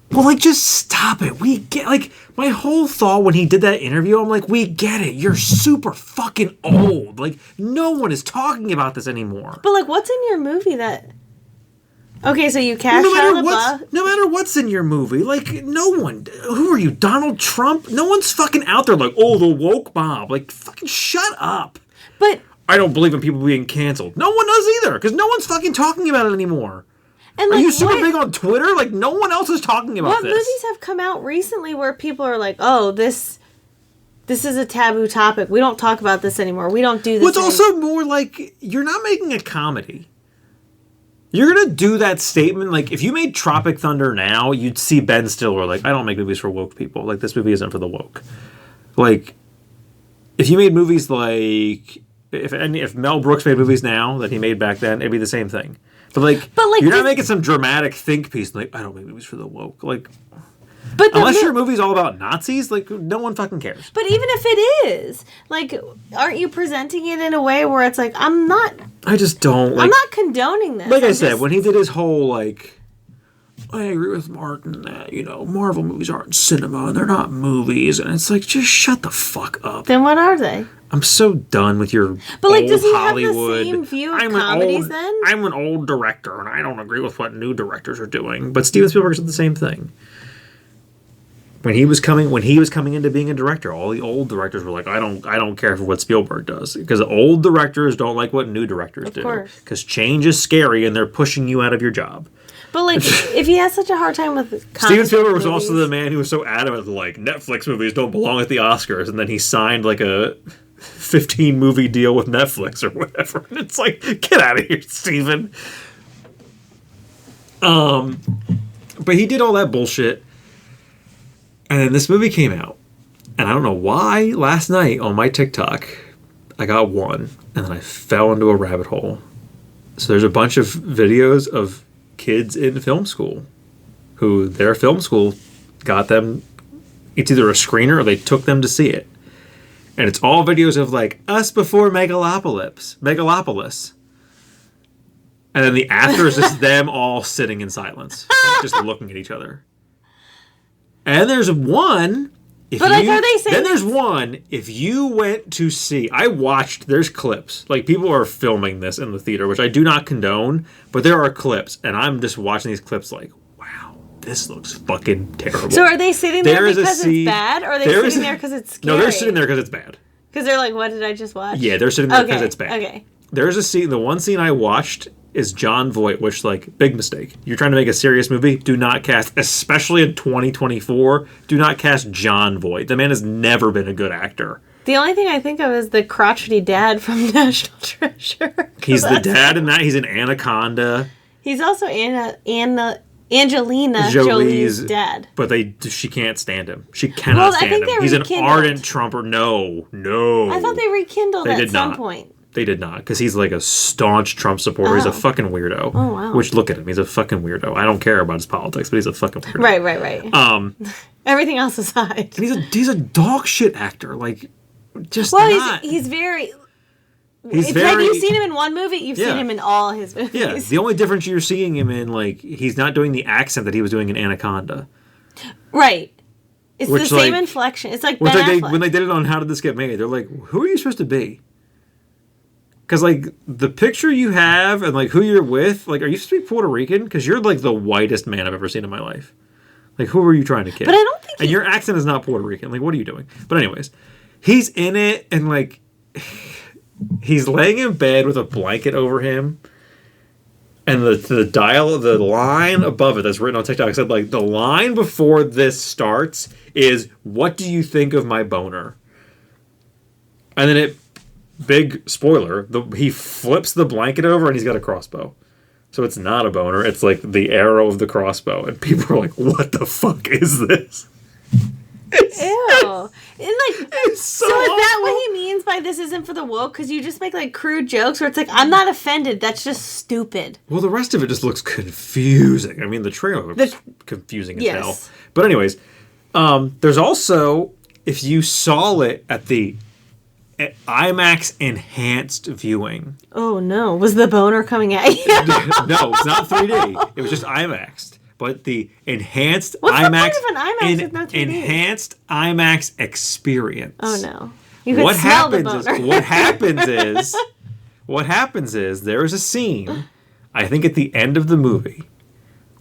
Well, like, just stop it. We get, like, my whole thought when he did that interview, I'm like, we get it. You're super fucking old. Like, no one is talking about this anymore. But, like, what's in your movie that... Okay, so you cast No Shia matter what's in your movie, like, no one, who are you, Donald Trump? No one's fucking out there like, oh, the woke mob. Like, fucking shut up. But... I don't believe in people being canceled. No one does either, because no one's fucking talking about it anymore. And, Are like, you super big on Twitter? Like, no one else is talking about What this. movies have come out recently where people are like, oh, this is a taboo topic. We don't talk about this anymore. We don't do this Well, it's anymore. also more like, you're not making a comedy. You're going to do that statement. Like, if you made Tropic Thunder now, you'd see Ben Stiller like, I don't make movies for woke people. Like, this movie isn't for the woke. Like, if you made movies like... If Mel Brooks made movies now that he made back then, it'd be the same thing. But you're not making some dramatic think piece like, I don't make movies for the woke. Like, But unless your movie's all about Nazis, like, no one fucking cares. But even if it is, like, aren't you presenting it in a way where it's like, I just don't. Like, I'm not condoning this. Like I I'm said, just- when he did his whole, like, I agree with Martin that, you know, Marvel movies aren't cinema and they're not movies. And it's like, just shut the fuck up. Then what are they? I'm so done with your But like, old does he Hollywood. have the same view of I'm comedies old, then? I'm an old director, and I don't agree with what new directors are doing. But Steven Spielberg said the same thing. When he was coming into being a director, all the old directors were like, I don't care for what Spielberg does, because old directors don't like what new directors do. course. Because change is scary, and they're pushing you out of your job. But like, if he has such a hard time with Steven Spielberg was movies, also the man who was so adamant that, like, Netflix movies don't belong at the Oscars, and then he signed like a 15 movie deal with Netflix or whatever. And it's like, get out of here, Steven. But he did all that bullshit, and then this movie came out, and I don't know why last night on my TikTok I got one, and then I fell into a rabbit hole. So there's a bunch of videos of kids in film school who their film school got them, it's either a screener or they took them to see it. And it's all videos of like us before Megalopolis. And then the after is just them all sitting in silence, just looking at each other. And there's one. But like, are they saying? Then there's one. If you went to see, I watched. There's clips. Like people are filming this in the theater, which I do not condone. But there are clips, and I'm just watching these clips. Like, wow, this looks fucking terrible. So are they sitting there There is a because scene- it's bad, or are they there sitting is- there because it's scary? No, they're sitting there because it's bad. Because they're like, what did I just watch? Yeah, they're sitting there because it's bad. Okay. There's a scene. The one scene I watched is John Voight, which, like, big mistake. You're trying to make a serious movie, do not cast, especially in 2024, do not cast John Voight. The man has never been a good actor. The only thing I think of is the crotchety dad from National Treasure. He's the dad in that. He's an Anaconda. He's also Angelina Jolie's dad. But she can't stand him. She cannot Well, I stand think him. they He's an rekindled. ardent Trumper. No. I thought they rekindled They at did some not. point. They did not, because he's like a staunch Trump supporter. He's a fucking weirdo. Oh, wow. Which, look at him. He's a fucking weirdo. I don't care about his politics, but he's a fucking weirdo. Right. Everything else aside. And he's a dog shit actor. Like, just Well, not. he's very... He's Have very... you seen him in one movie? You've Yeah. seen him in all his movies. Yeah, the only difference you're seeing him in, like, he's not doing the accent that he was doing in Anaconda. Right. It's Which, the same like- inflection. It's like Which, Ben like, Affleck. when they did it on How Did This Get Made, they're like, who are you supposed to be? Because, like, the picture you have and, like, who you're with, like, are you supposed to be Puerto Rican? Because you're, like, the whitest man I've ever seen in my life. Like, who are you trying to kid? But I don't think And your accent is not Puerto Rican. Like, what are you doing? But anyways, he's in it, and, like, he's laying in bed with a blanket over him. And the line above it that's written on TikTok said, like, the line before this starts is, what do you think of my boner? And then big spoiler, he flips the blanket over and he's got a crossbow. So it's not a boner, it's like the arrow of the crossbow. And people are like, what the fuck is this? Ew. And like, It's so is that what he means by this isn't for the woke? Because you just make like crude jokes where it's like, I'm not offended. That's just stupid. Well, the rest of it just looks confusing. I mean, the trailer looks confusing as Yes. hell. But anyways, there's also, if you saw it at the IMAX enhanced viewing. Oh no. Was the boner coming at you? No, it's not 3D. It was just IMAX. But the enhanced What's the IMAX, point of an IMAX with no 3D? enhanced IMAX experience. Oh no. You could smell the boner. What happens is there is a scene, I think at the end of the movie,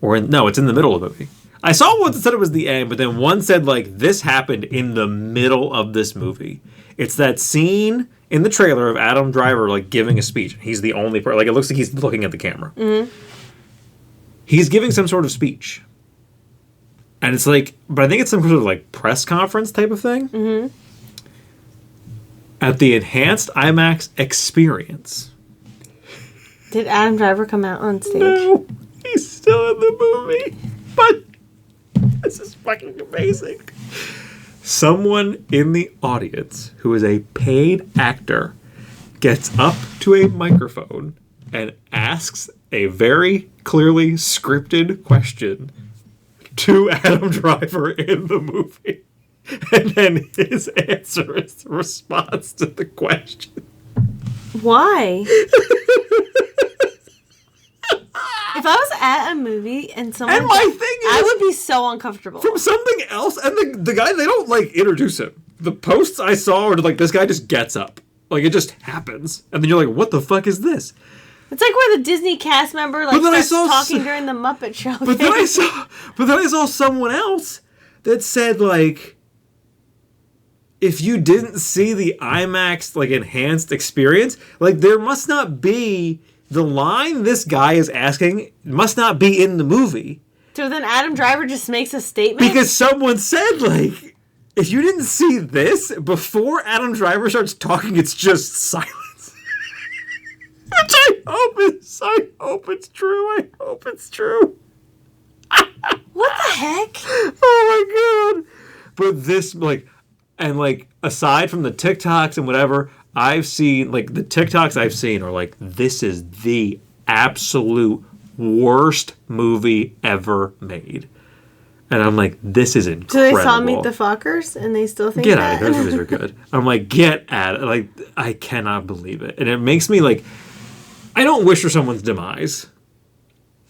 it's in the middle of the movie. I saw one that said it was the end, but then one said like this happened in the middle of this movie. It's that scene in the trailer of Adam Driver like giving a speech. He's the only part. Like it looks like he's looking at the camera. Mm-hmm. He's giving some sort of speech. And it's like, but I think it's some sort of like press conference type of thing. Mm-hmm. At the enhanced IMAX experience. Did Adam Driver come out on stage? No, he's still in the movie. But this is fucking amazing. Someone in the audience who is a paid actor gets up to a microphone and asks a very clearly scripted question to Adam Driver in the movie. And then his answer is the response to the question. Why? If I was at a movie and someone... And my thing is... I would be so uncomfortable. From something else, and the guy, they don't, like, introduce him. the posts I saw are like, this guy just gets up. Like, it just happens. And then you're like, what the fuck is this? It's like where the Disney cast member like starts talking during the Muppet Show. But then I saw someone else that said, like, if you didn't see the IMAX, like, enhanced experience, like, there must not be... The line this guy is asking must not be in the movie. So then Adam Driver just makes a statement? Because someone said, like, if you didn't see this, before Adam Driver starts talking, it's just silence. Which I hope it's true. I hope it's true. What the heck? Oh my god. But this, like, and, like, aside from the TikToks and whatever, I've seen, like, the TikToks I've seen are like, this is the absolute worst movie ever made. And I'm like, this is incredible. So they saw Meet the Fockers and they still think get that? out of here, those movies are good. I'm like, get at it. Like, I cannot believe it. And it makes me, like, I don't wish for someone's demise.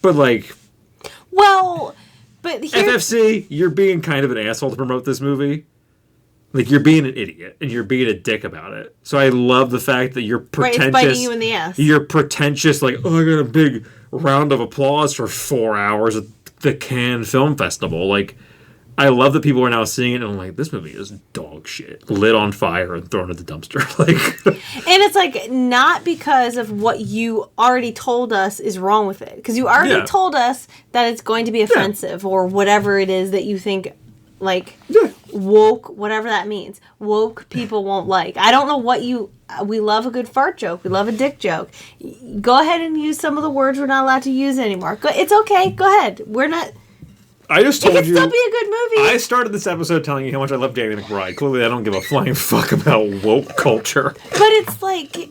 But, like... Well, but here... FFC, you're being kind of an asshole to promote this movie. Like, you're being an idiot, and you're being a dick about it. So I love the fact that you're pretentious. Right, it's biting you in the ass. You're pretentious, like, oh, I got a big round of applause for 4 hours at the Cannes Film Festival. Like, I love that people are now seeing it, and I'm like, this movie is dog shit. Lit on fire and thrown at the dumpster. Like, and it's, like, not because of what you already told us is wrong with it. Because you already told us that it's going to be offensive, or whatever it is that you think... Like, woke, whatever that means. Woke people won't like. I don't know what you... We love a good fart joke. We love a dick joke. Go ahead and use some of the words we're not allowed to use anymore. It's okay. Go ahead. We're not... I just told you... It can still be a good movie. I started this episode telling you how much I love Danny McBride. Clearly, I don't give a flying fuck about woke culture. But it's like...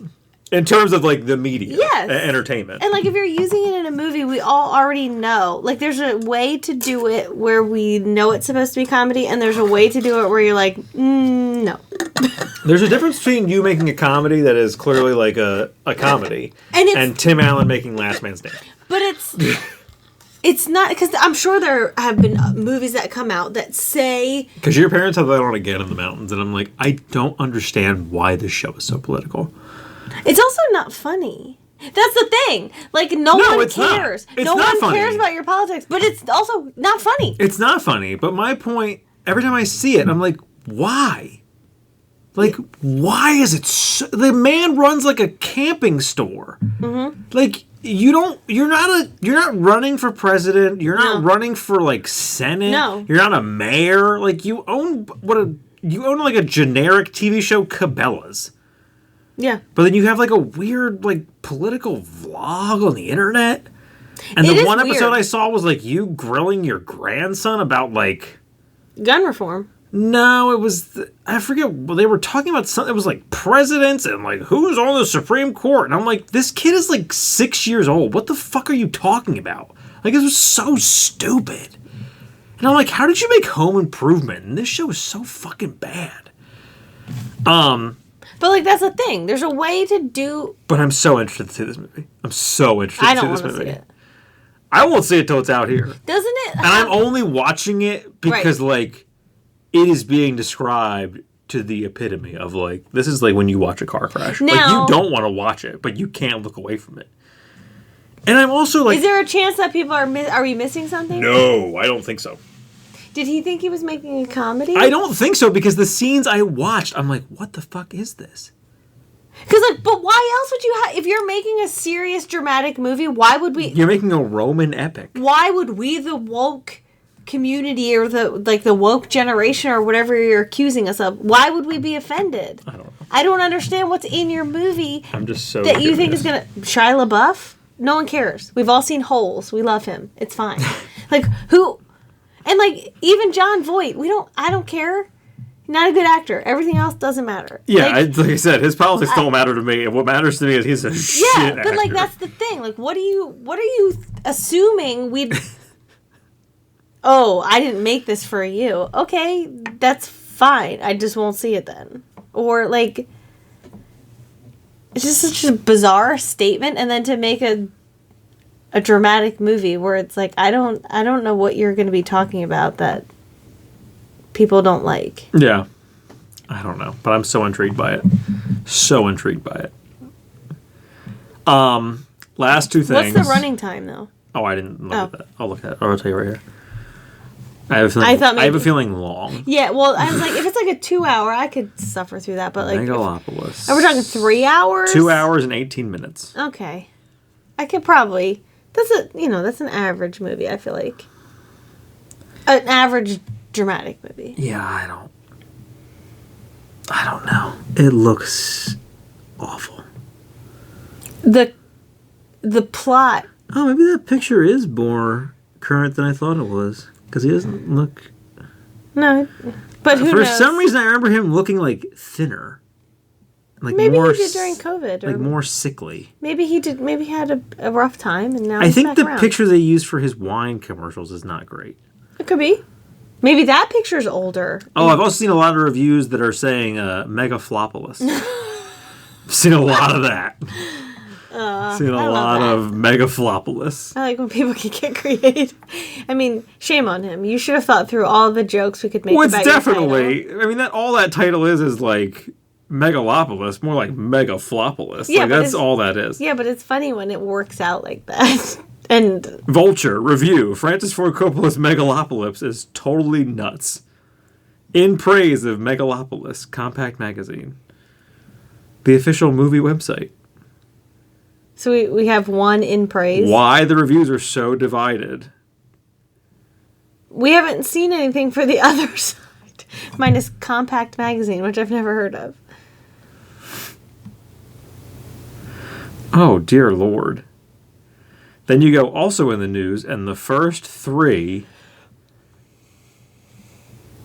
In terms of, like, the media. Yes. Entertainment. And, like, if you're using it in a movie, we all already know. Like, there's a way to do it where we know it's supposed to be comedy, and there's a way to do it where you're like, no. There's a difference between you making a comedy that is clearly, like, a comedy and Tim Allen making Last Man Standing. But it's not... Because I'm sure there have been movies that come out that say... Because your parents have that on Again in the Mountains, and I'm like, I don't understand why this show is so political. It's also not funny. That's the thing. Like, no one cares. No one cares about your politics, but it's also not funny. It's not funny, but my point, every time I see it, I'm like, why? Like, why is it so... The man runs like a camping store. Mm-hmm. Like, you're not running for president. You're not running for, like, Senate. No. You're not a mayor. Like, you own like a generic TV show, Cabela's. Yeah. But then you have, like, a weird, like, political vlog on the internet. And the one episode I saw was, like, you grilling your grandson about, like... Gun reform. No, it was... I forget. They were talking about something. It was, like, presidents and, like, who's on the Supreme Court. And I'm like, this kid is, like, 6 years old. What the fuck are you talking about? Like, it was so stupid. And I'm like, how did you make Home Improvement? And this show is so fucking bad. But, like, that's the thing. There's a way to do... But I'm so interested to see this movie. I'm so interested to see this movie. See it. I won't see it till it's out here. Doesn't it? And I'm only watching it because, like, it is being described to the epitome of, like, this is like when you watch a car crash. Now, like, you don't want to watch it, but you can't look away from it. And I'm also, like... Is there a chance that people are we missing something? No, I don't think so. Did he think he was making a comedy? I don't think so, because the scenes I watched, I'm like, what the fuck is this? Because, like, but why else would you have... If you're making a serious, dramatic movie, why would we... You're making a Roman epic. Why would we, the woke community, or the woke generation, or whatever you're accusing us of, why would we be offended? I don't know. I don't understand what's in your movie I'm just so that you think curious. is going to... Shia LaBeouf? No one cares. We've all seen Holes. We love him. It's fine. Like, who... And, like, even John Voight, I don't care. Not a good actor. Everything else doesn't matter. Yeah, like I said, his politics don't matter to me. And what matters to me is he's a shit actor. Yeah, but, like, that's the thing. Like, what are you assuming we'd... Oh, I didn't make this for you. Okay, that's fine. I just won't see it then. Or, like... It's just such a bizarre statement, and then to make a dramatic movie where it's like, I don't know what you're going to be talking about that people don't like. Yeah. I don't know, but I'm so intrigued by it. So intrigued by it. Last two things. What's the running time though? Oh, I didn't look Oh. at that. I'll look at it. I'll tell you right here. I have a feeling, thought I have a maybe- feeling long. Yeah, well, I was like, if it's like a 2 hour, I could suffer through that. But like, Megalopolis. are we talking 3 hours? 2 hours and 18 minutes. Okay, I could probably. That's an average movie. I feel like an average dramatic movie. Yeah, I don't know. It looks awful. The plot. Oh, maybe that picture is more current than I thought it was. Because he doesn't look... No, but who For knows? some reason, I remember him looking, like, thinner. Like Maybe more he did during COVID, or like more sickly. maybe he did. Maybe he had a rough time, and now I he's think back the around. picture they used for his wine commercials is not great. It could be. Maybe that picture's older. Oh, I've also seen a lot of reviews that are saying Megaflopolis. Seen a lot of that. Seen a I love lot that. of Megaflopolis. I like when people can get creative. I mean, shame on him. You should have thought through all the jokes we could make Well, it's about your title. definitely. I mean, all that title is like Megalopolis, more like Megaflopolis. Yeah, like, but that's it's- all that is. Yeah, but it's funny when it works out like that. And Vulture review: Francis Ford Coppola's Megalopolis is totally nuts. In praise of Megalopolis, Compact Magazine, the official movie website. so we have one in praise. Why the reviews are so divided? We haven't seen anything for the other side, minus Compact Magazine, which I've never heard of. Oh dear Lord! Then you go also in the news, and the first three.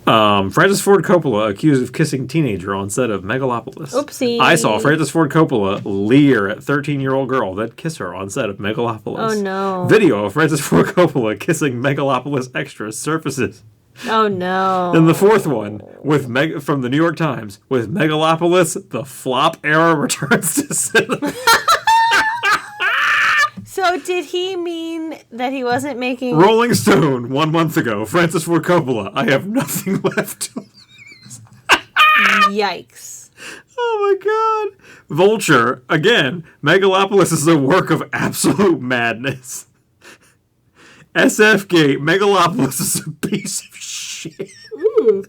Francis Ford Coppola accused of kissing teenager on set of Megalopolis. Oopsie. I saw Francis Ford Coppola leer at 13-year-old girl, then kiss her on set of Megalopolis. Oh, no. Video of Francis Ford Coppola kissing Megalopolis extras surfaces. Oh no. Then the fourth one with from the New York Times with Megalopolis, the flop era returns to cinema. So did he mean that he wasn't making? Rolling Stone 1 month ago. Francis Ford Coppola. I have nothing left. Yikes. Oh my god. Vulture, again, Megalopolis is a work of absolute madness. SF Gate, Megalopolis is a piece of shit. Ooh.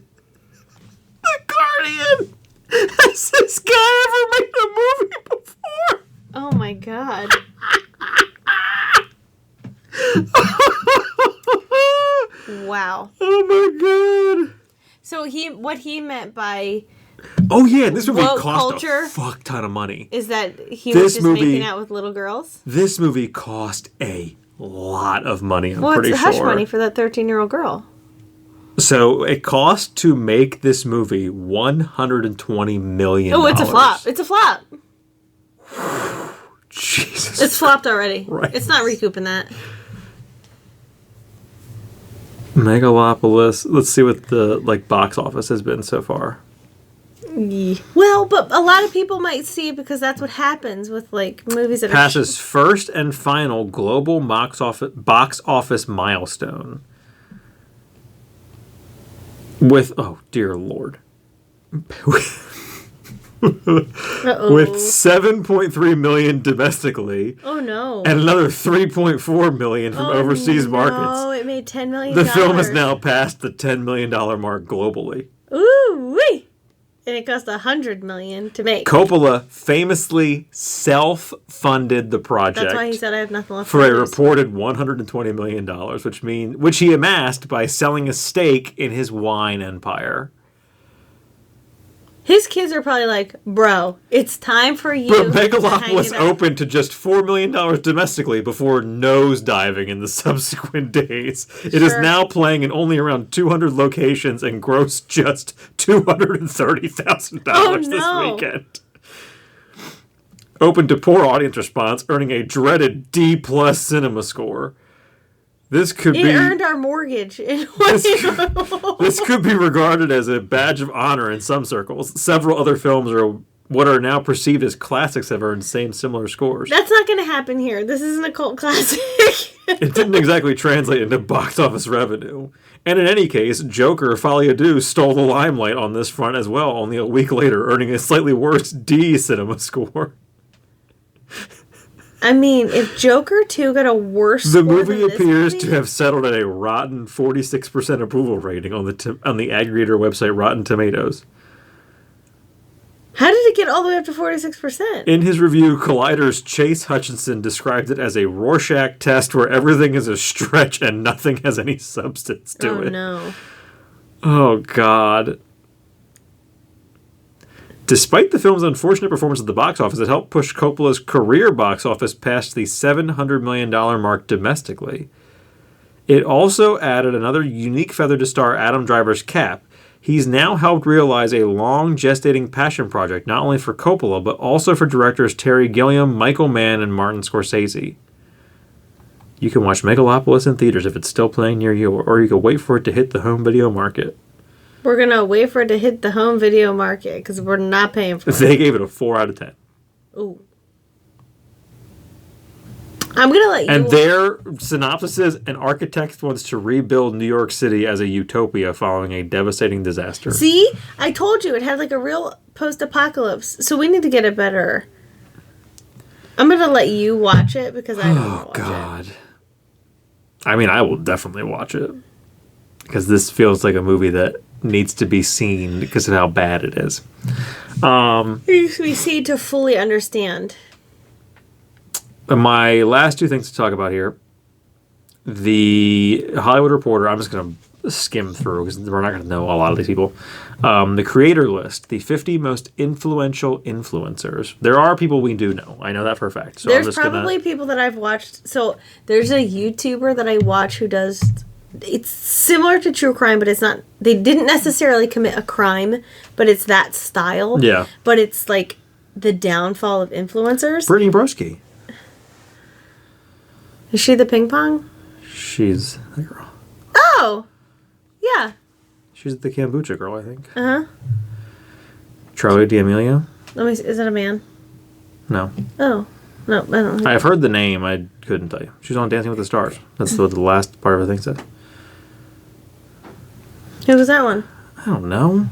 The Guardian! Has this guy ever made a movie before? Oh my god. Wow. Oh my god. So what he meant by Oh yeah, this movie Woke cost culture? a fuck ton of money. is that he This was just movie- making out with little girls? This movie cost a lot of money, I'm Well, pretty it's sure. hush money for that 13-year-old girl. So it cost to make this movie $120 million. Oh, it's a flop. It's a flop. Jesus. It's flopped already. Right. It's not recouping that. Megalopolis. Let's see what the box office has been so far. Well, but a lot of people might see it because that's what happens with movies that Passes first and final global box office milestone. With dear Lord. Uh-oh. With 7.3 million domestically Oh no. and another 3.4 million from overseas markets. Oh, it made $10 million. The film has now passed the $10 million mark globally. Ooh wee. And it cost $100 million to make. Coppola famously self-funded the project That's why he said I have nothing left for to a lose. reported $120 million, which he amassed by selling a stake in his wine empire. His kids are probably like, bro, it's time for you But to hang Megalopolis it up." opened to just $4 million domestically before nosediving in the subsequent days. It is Sure. now playing in only around 200 locations and grossed just $230,000 Oh, this no. weekend. Open to poor audience response, earning a dreaded D+ cinema score. This could It be earned our mortgage. this could be regarded as a badge of honor in some circles. Several other films are what are now perceived as classics have earned similar scores. That's not going to happen here. This isn't a cult classic. It didn't exactly translate into box office revenue. And in any case, Joker Folie à Deux stole the limelight on this front as well, only a week later, earning a slightly worse D cinema score. I mean, if Joker 2 got a worse The score movie than this appears movie, to have settled at a rotten 46% approval rating on the aggregator website Rotten Tomatoes. how did it get all the way up to 46%? In his review, Collider's Chase Hutchinson described it as a Rorschach test where everything is a stretch and nothing has any substance to Oh it. no. Oh, God. Despite the film's unfortunate performance at the box office, it helped push Coppola's career box office past the $700 million mark domestically. It also added another unique feather to star Adam Driver's cap. He's now helped realize a long gestating passion project, not only for Coppola, but also for directors Terry Gilliam, Michael Mann, and Martin Scorsese. You can watch Megalopolis in theaters if it's still playing near you, or you can wait for it to hit the home video market. We're going to wait for it to hit the home video market because we're not paying for it. They gave it a 4 out of 10. Ooh. I'm going to let you... And their synopsis and architect wants to rebuild New York City as a utopia following a devastating disaster. See? I told you it had like a real post-apocalypse. So we need to get it better. I'm going to let you watch it because I don't want to watch God. I mean, I will definitely watch it. Because this feels like a movie that needs to be seen because of how bad it is. it. We see to fully understand. My last two things to talk about here. The Hollywood Reporter, I'm just going to skim through because we're not going to know a lot of these people. The creator list, the 50 most influential influencers. There are people we do know. I know that for a fact. So There's probably people that I've watched. So there's a YouTuber that I watch who does... It's similar to true crime, but it's not... They didn't necessarily commit a crime, but it's that style. Yeah. But it's like the downfall of influencers. Brittany Broski. Is she the ping pong? She's the girl. Oh! Yeah. She's the kombucha girl, I think. Uh-huh. Charlie D'Amelio? Let me see. Is that a man? No. Oh. No, I don't know. I've heard the name. I couldn't tell you. She's on Dancing with the Stars. That's what the last part of her thing said. Who was that one? I don't know.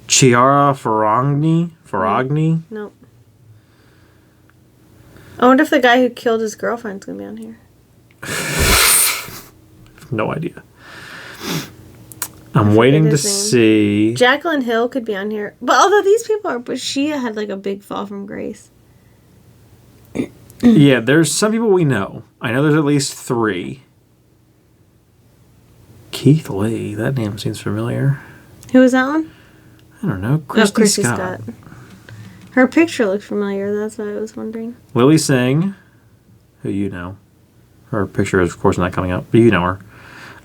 Chiara Ferragni? Nope. I wonder if the guy who killed his girlfriend's going to be on here. No idea. I'm waiting to his name. see. Jaclyn Hill could be on here. But although these people are... But she had like a big fall from grace. Yeah, there's some people we know. I know there's at least 3. Keith Lee. That name seems familiar. Who was that one? I don't know. Christy Scott. Her picture looked familiar. That's why I was wondering. Lily Singh, who you know. Her picture is, of course, not coming up, but you know her.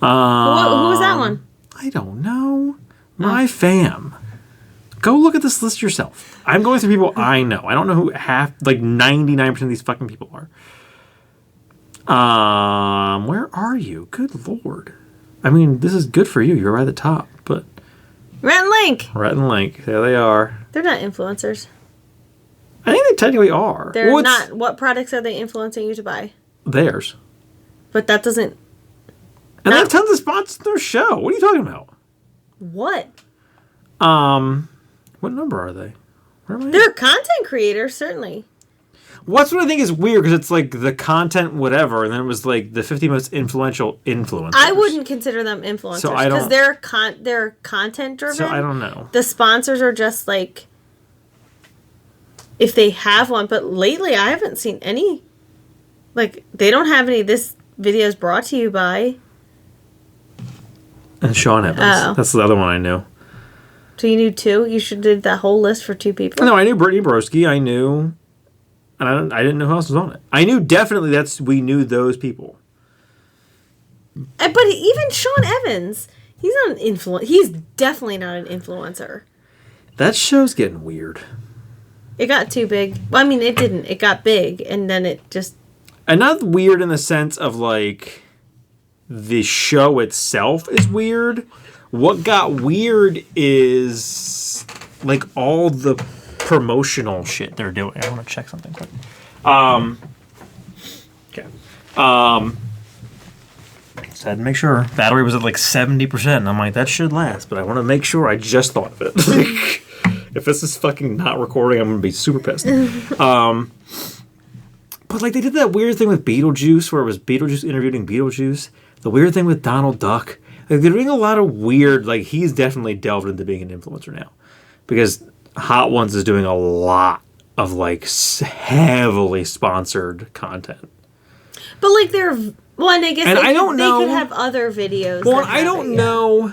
Who was that one? I don't know. My fam. Go look at this list yourself. I'm going through people I know. I don't know who 99% of these fucking people are. Where are you? Good Lord. I mean, this is good for you. You're right at the top, but... Rhett and Link. Rhett and Link. There they are. They're not influencers. I think they technically are. They're Well, not. What products are they influencing you to buy? Theirs. But that doesn't... And they have tons of spots in their show. What are you talking about? What? What number are they? Where am I at? They're content creators, certainly. What's what I think is weird because it's like the content whatever, and then it was like the 50 most influential influencers. I wouldn't consider them influencers So I because don't- they're content driven. So I don't know. The sponsors are just like if they have one, but lately I haven't seen any. Like they don't have any. This video is brought to you by. And Sean Evans. Oh. That's the other one I knew. So you knew 2? You should do that whole list for 2 people. No, I knew Brittany Broski. I knew, and I didn't know who else was on it. I knew definitely we knew those people. But even Sean Evans, he's not an He's definitely not an influencer. That show's getting weird. It got too big. Well, I mean, it didn't. It got big, and then it just... And not weird in the sense of like the show itself is weird. What got weird is like all the promotional shit they're doing. I want to check something quick. Okay. Just had to make sure. Battery was at like 70%. And I'm like, that should last, but I want to make sure I just thought of it. If this is fucking not recording, I'm going to be super pissed. But like they did that weird thing with Beetlejuice where it was Beetlejuice interviewing Beetlejuice. The weird thing with Donald Duck. Like they're doing a lot of weird, like he's definitely delved into being an influencer now. Because Hot Ones is doing a lot of like heavily sponsored content. But like they're... Well, and I guess And they, I don't they know- could have other videos. Well, that I have don't it, know.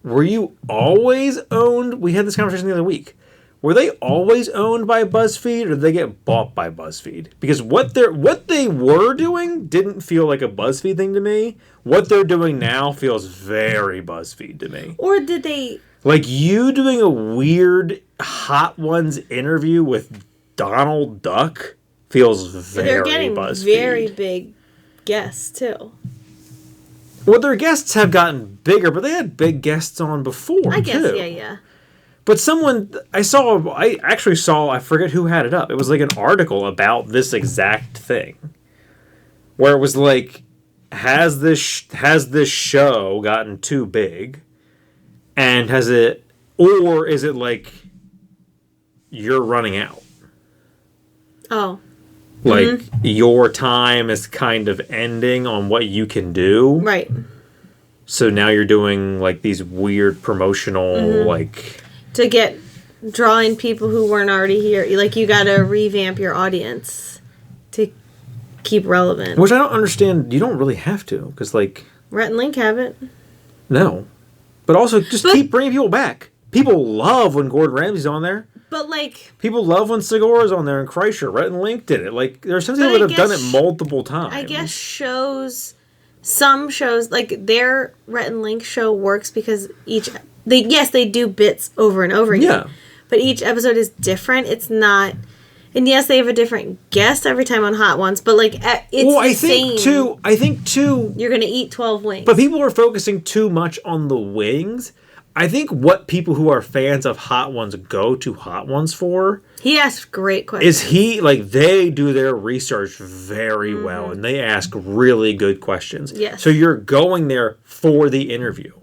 Were you always owned? We had this conversation the other week. Were they always owned by BuzzFeed, or did they get bought by BuzzFeed? Because what they were doing didn't feel like a BuzzFeed thing to me. What they're doing now feels very BuzzFeed to me. Or did they... Like you doing a weird Hot Ones interview with Donald Duck feels very They're getting BuzzFeed. very big guests, too. Well, their guests have gotten bigger, but they had big guests on before, I guess, too. yeah. But I actually saw, I forget who had it up. It was like an article about this exact thing. Where it was like, has this show gotten too big? And or is it like, you're running out? Oh. Like, your time is kind of ending on what you can do. Right. So now you're doing, like, these weird promotional, like... To get drawing people who weren't already here. Like, you gotta revamp your audience to keep relevant. Which I don't understand. You don't really have to. Because, like... Rhett and Link have it. No. But also, just keep bringing people back. People love when Gordon Ramsay's on there. But, like... People love when Segura's on there and Kreischer. Rhett and Link did it. Like, there's some people But that I have done guess it multiple times. I guess some shows, like their Rhett and Link show works because they do bits over and over again. Yeah. But each episode is different. It's not... And yes, they have a different guest every time on Hot Ones, but like it's same. I think too. You're gonna eat 12 wings. But people are focusing too much on the wings. I think what people who are fans of Hot Ones go to Hot Ones for He asked great questions. they do their research very well and they ask really good questions. Yes. So you're going there for the interview.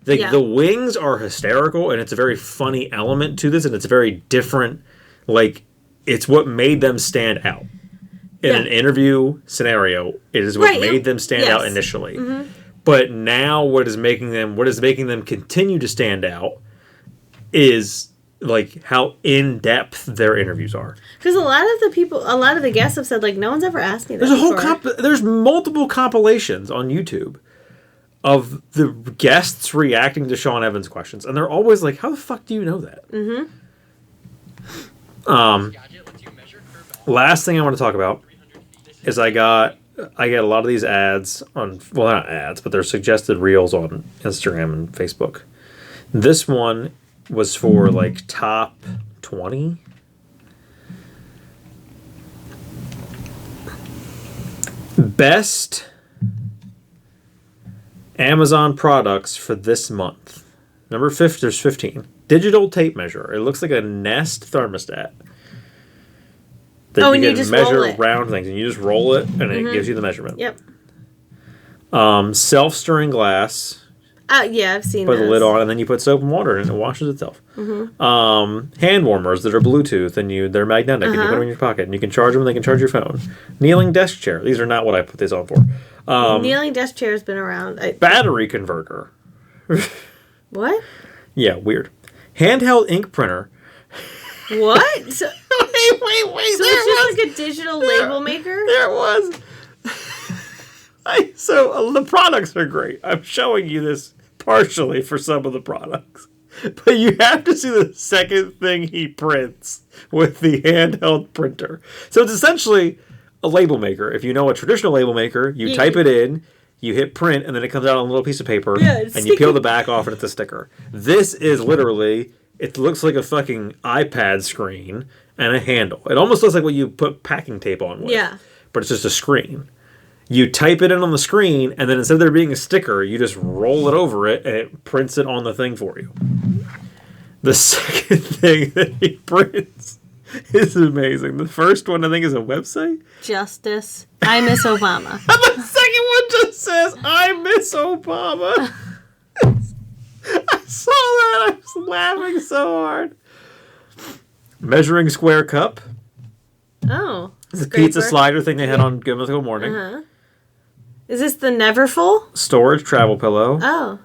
The wings are hysterical and it's a very funny element to this and it's a very different, like, it's what made them stand out. In an interview scenario, it is what made them stand out initially. Mm-hmm. But now what is making them continue to stand out is like how in depth their interviews are. Because a lot of the guests have said like no one's ever asked me that. There's multiple compilations on YouTube of the guests reacting to Sean Evans' questions, and they're always like, "How the fuck do you know that?" Mm-hmm. Last thing I want to talk about is I get a lot of these ads on, well, not ads, but they're suggested reels on Instagram and Facebook. This one was for like top 20. Best Amazon products for this month. Number 5, there's 15. Digital tape measure. It looks like a Nest thermostat. And you just measure roll it. round things, and you just roll it, and it gives you the measurement. Yep. Self-stirring glass. Yeah, I've seen Put the those. lid on, and then you put soap and water, and it washes itself. Hand warmers that are Bluetooth, and they're magnetic, and you put them in your pocket, and you can charge them, and they can charge your phone. Kneeling desk chair. These are not what I put these on for. Kneeling desk chair has been around. Battery converter. What? Yeah, weird. Handheld ink printer. What? So wait. it's just like a digital label maker? There it was. So the products are great. I'm showing you this partially for some of the products. But you have to see the second thing he prints with the handheld printer. So it's essentially a label maker. If you know a traditional label maker, you type it in, you hit print, and then it comes out on a little piece of paper, and you peel the back off, and it's a sticker. This is literally, it looks like a fucking iPad screen and a handle. It almost looks like what you put packing tape on with. Yeah. But it's just a screen. You type it in on the screen, and then instead of there being a sticker, you just roll it over it, and it prints it on the thing for you. The second thing that he prints It's amazing. The first one, I think, is a website. Justice. I miss Obama. The second one just says, I miss Obama. I saw that. I was laughing so hard. Measuring Square Cup. Oh. The pizza slider thing they had on Good Mythical Morning. Uh-huh. Is this the Neverfull? Storage travel pillow. Oh.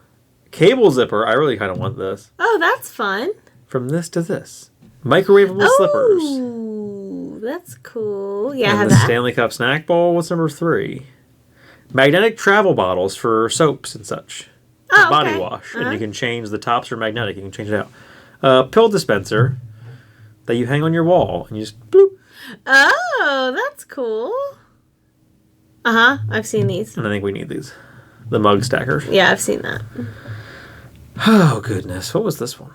Cable zipper. I really kind of want this. Oh, that's fun. From this to this. Microwavable slippers. Ooh, that's cool. Yeah, I And have the that. Stanley Cup snack bowl. What's number 3? Magnetic travel bottles for soaps and such. Oh, Body okay. wash. And you can change the tops are magnetic. You can change it out. Pill dispenser that you hang on your wall. And you just bloop. Oh, that's cool. Uh-huh. I've seen these. And I think we need these. The mug stackers. Yeah, I've seen that. Oh, goodness. What was this one?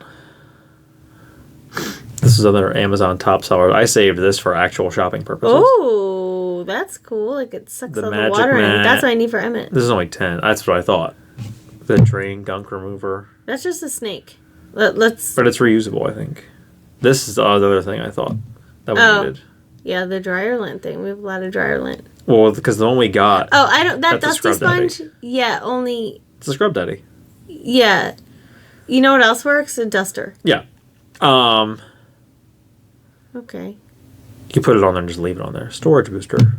This is another Amazon top seller. I saved this for actual shopping purposes. Oh, that's cool. Like it sucks The all the magic water in. mat. That's what I need for Emmett. This is only 10. That's what I thought. The drain gunk remover. That's just a snake. Let's... But it's reusable, I think. This is the other thing I thought that we Oh. needed. Yeah, the dryer lint thing. We have a lot of dryer lint. Well, because the one we got, Oh, I don't... That That's a dusty scrub daddy. sponge? Yeah, only... it's a Scrub Daddy. Yeah. You know what else works? A duster. Yeah. Okay. You can put it on there and just leave it on there. Storage booster.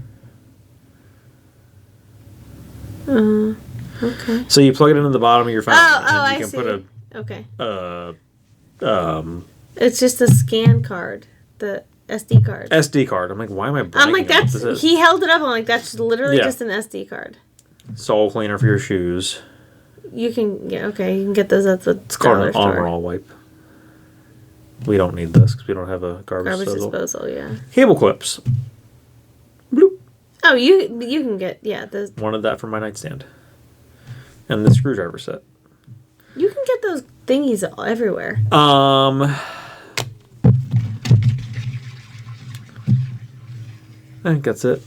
Okay. So you plug it into the bottom of your phone. Oh, and I you can see. put Okay. a It's just a scan card. The SD card. SD card. I'm like, why am I I'm blanking like, on what that's... this is? He held it up. I'm like, that's literally Yeah. just an SD card. Sole cleaner for your shoes. You can... Yeah, okay. You can get those at the It's called dollar an store. Armor All wipe. We don't need this because we don't have a garbage Garbage disposal. disposal, yeah. Cable clips. Bloop. Oh, you can get... Yeah, the... Wanted that for my nightstand. And the screwdriver set. You can get those thingies everywhere. I think that's it.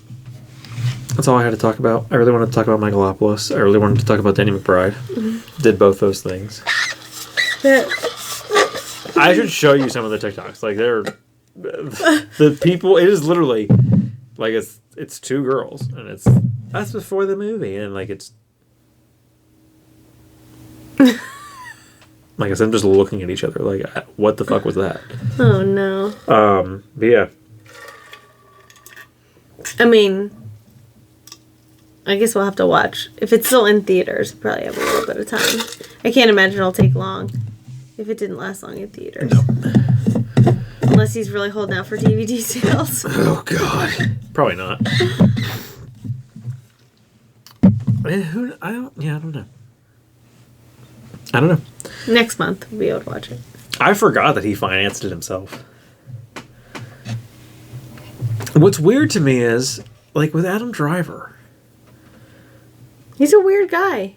That's all I had to talk about. I really wanted to talk about Megalopolis. I really wanted to talk about Danny McBride. Did both those things. I should show you some of the TikToks. Like they're the people. It is literally like it's two girls, and that's before the movie, and like it's like I said, I'm just looking at each other. Like, what the fuck was that? Oh, no. But yeah. I mean, I guess we'll have to watch. If it's still in theaters, probably have a little bit of time. I can't imagine it'll take long if it didn't last long in theaters. No. Unless he's really holding out for DVD sales. Oh God. Probably not. I don't know. I don't know. Next month, we'll be able to watch it. I forgot that he financed it himself. What's weird to me is, like, with Adam Driver. He's a weird guy.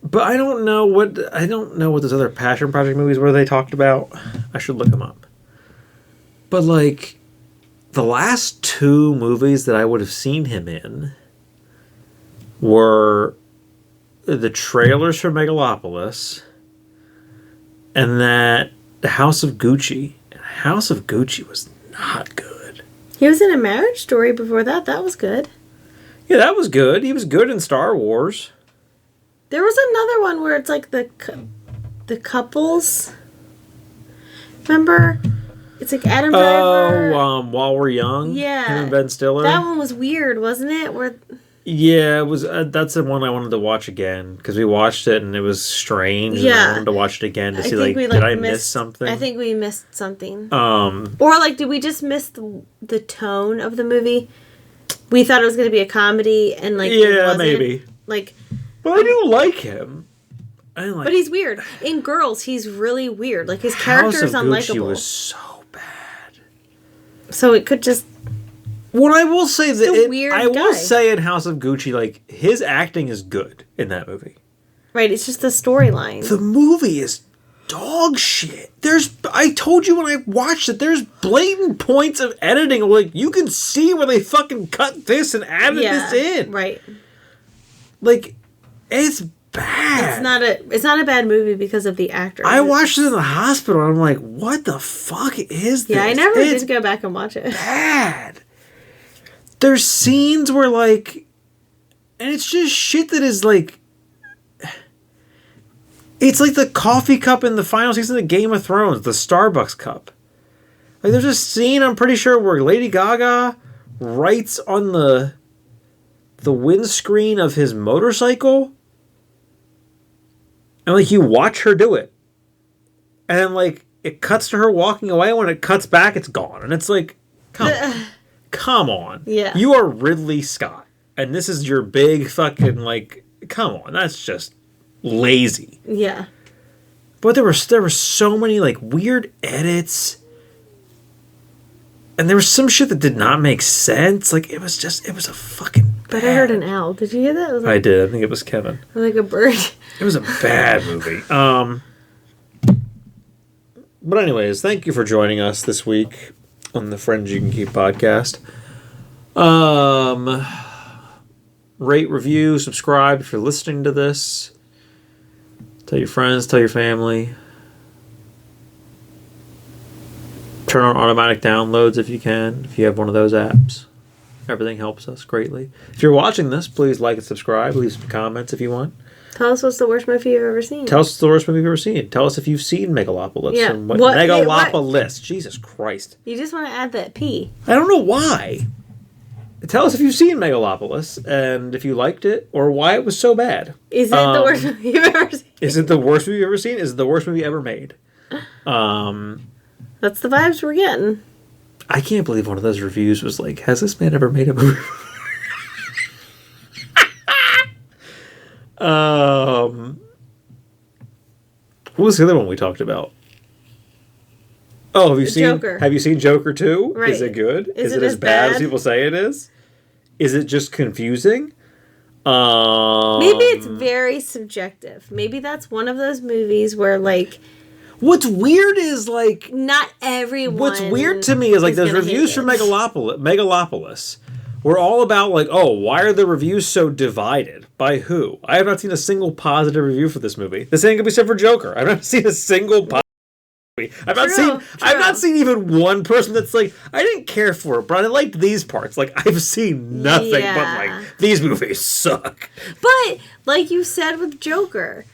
But I don't know what those other Passion Project movies were they talked about. I should look them up. But, like, the last two movies that I would have seen him in were the trailers for Megalopolis and that the House of Gucci. And House of Gucci was not good. He was in A Marriage Story before that. That was good. Yeah, that was good. He was good in Star Wars. There was another one where it's like the couples. Remember? It's like Adam Driver. Oh, While We're Young. Yeah. Him and Ben Stiller. That one was weird, wasn't it? Where Yeah, it was. That's the one I wanted to watch again because we watched it and it was strange. And I Yeah. wanted to watch it again to I see think like, we, did I missed miss something? I think we missed something. Or Or like, did we just miss the tone of the movie? We thought it was going to be a comedy, and like, it yeah, wasn't. maybe. Like, But I do like him. I like. but he's weird. In Girls, he's really weird. Like his House character of is Gucci unlikable. was so bad. So it could just. What I will say a that weird I will guy. say in House of Gucci, like his acting is good in that movie. Right, it's just the storyline. The movie is dog shit. I told you when I watched it, there's blatant points of editing. Like, you can see where they fucking cut this and added this in. Right. Like, it's bad. It's not a bad movie because of the actor. I watched it in the hospital and I'm like, what the fuck is this? Yeah, I never It's did go back and watch it. bad. There's scenes where like, and it's just shit that is like, it's like the coffee cup in the final season of Game of Thrones, the Starbucks cup. Like there's a scene I'm pretty sure where Lady Gaga writes on the windscreen of his motorcycle. And like you watch her do it. And then like it cuts to her walking away. When it cuts back, it's gone. And it's like, come on. Yeah. You are Ridley Scott. And this is your big fucking like, come on. That's just lazy. Yeah. But there were so many like weird edits. And there was some shit that did not make sense. Like it was a fucking bad. But I heard an owl. Did you hear that? It was like, I did. I think it was Kevin. like a bird. It was a bad movie. But anyways, thank you for joining us this week on the Friends You Can Keep podcast. Rate, review, subscribe if you're listening to this. Tell your friends, tell your family. Turn on automatic downloads if you can, if you have one of those apps. Everything helps us greatly. If you're watching this, please like and subscribe. Leave some comments if you want. Tell us what's the worst movie you've ever seen. Tell us what's the worst movie you've ever seen. Tell us if you've seen Megalopolis. Yeah. And what What- Megalopolis. Jesus Christ. You just want to add that P. I don't know why. Tell us if you've seen Megalopolis and if you liked it or why it was so bad. Is it the worst movie you've ever seen? Is it the worst movie you've ever seen? Is it the worst movie ever made? That's the vibes we're getting. I can't believe one of those reviews was like, has this man ever made a movie? What was the other one we talked about? Oh, have you seen Joker. Have you seen Joker 2? Right. Is it good? Is it it as as bad as bad? people say it is? Is it just confusing? Maybe it's very subjective. Maybe that's one of those movies where, like, What's weird is like not everyone. what's weird to me is like those gonna reviews hate for it. Megalopolis were all about like, oh, why are the reviews so divided? By who? I have not seen a single positive review for this movie. The same can be said for Joker. I've not seen a single positive movie. I've not seen even one person that's like, I didn't care for it, but I liked these parts. Like I've seen nothing but Yeah. like these movies suck. But like you said with Joker,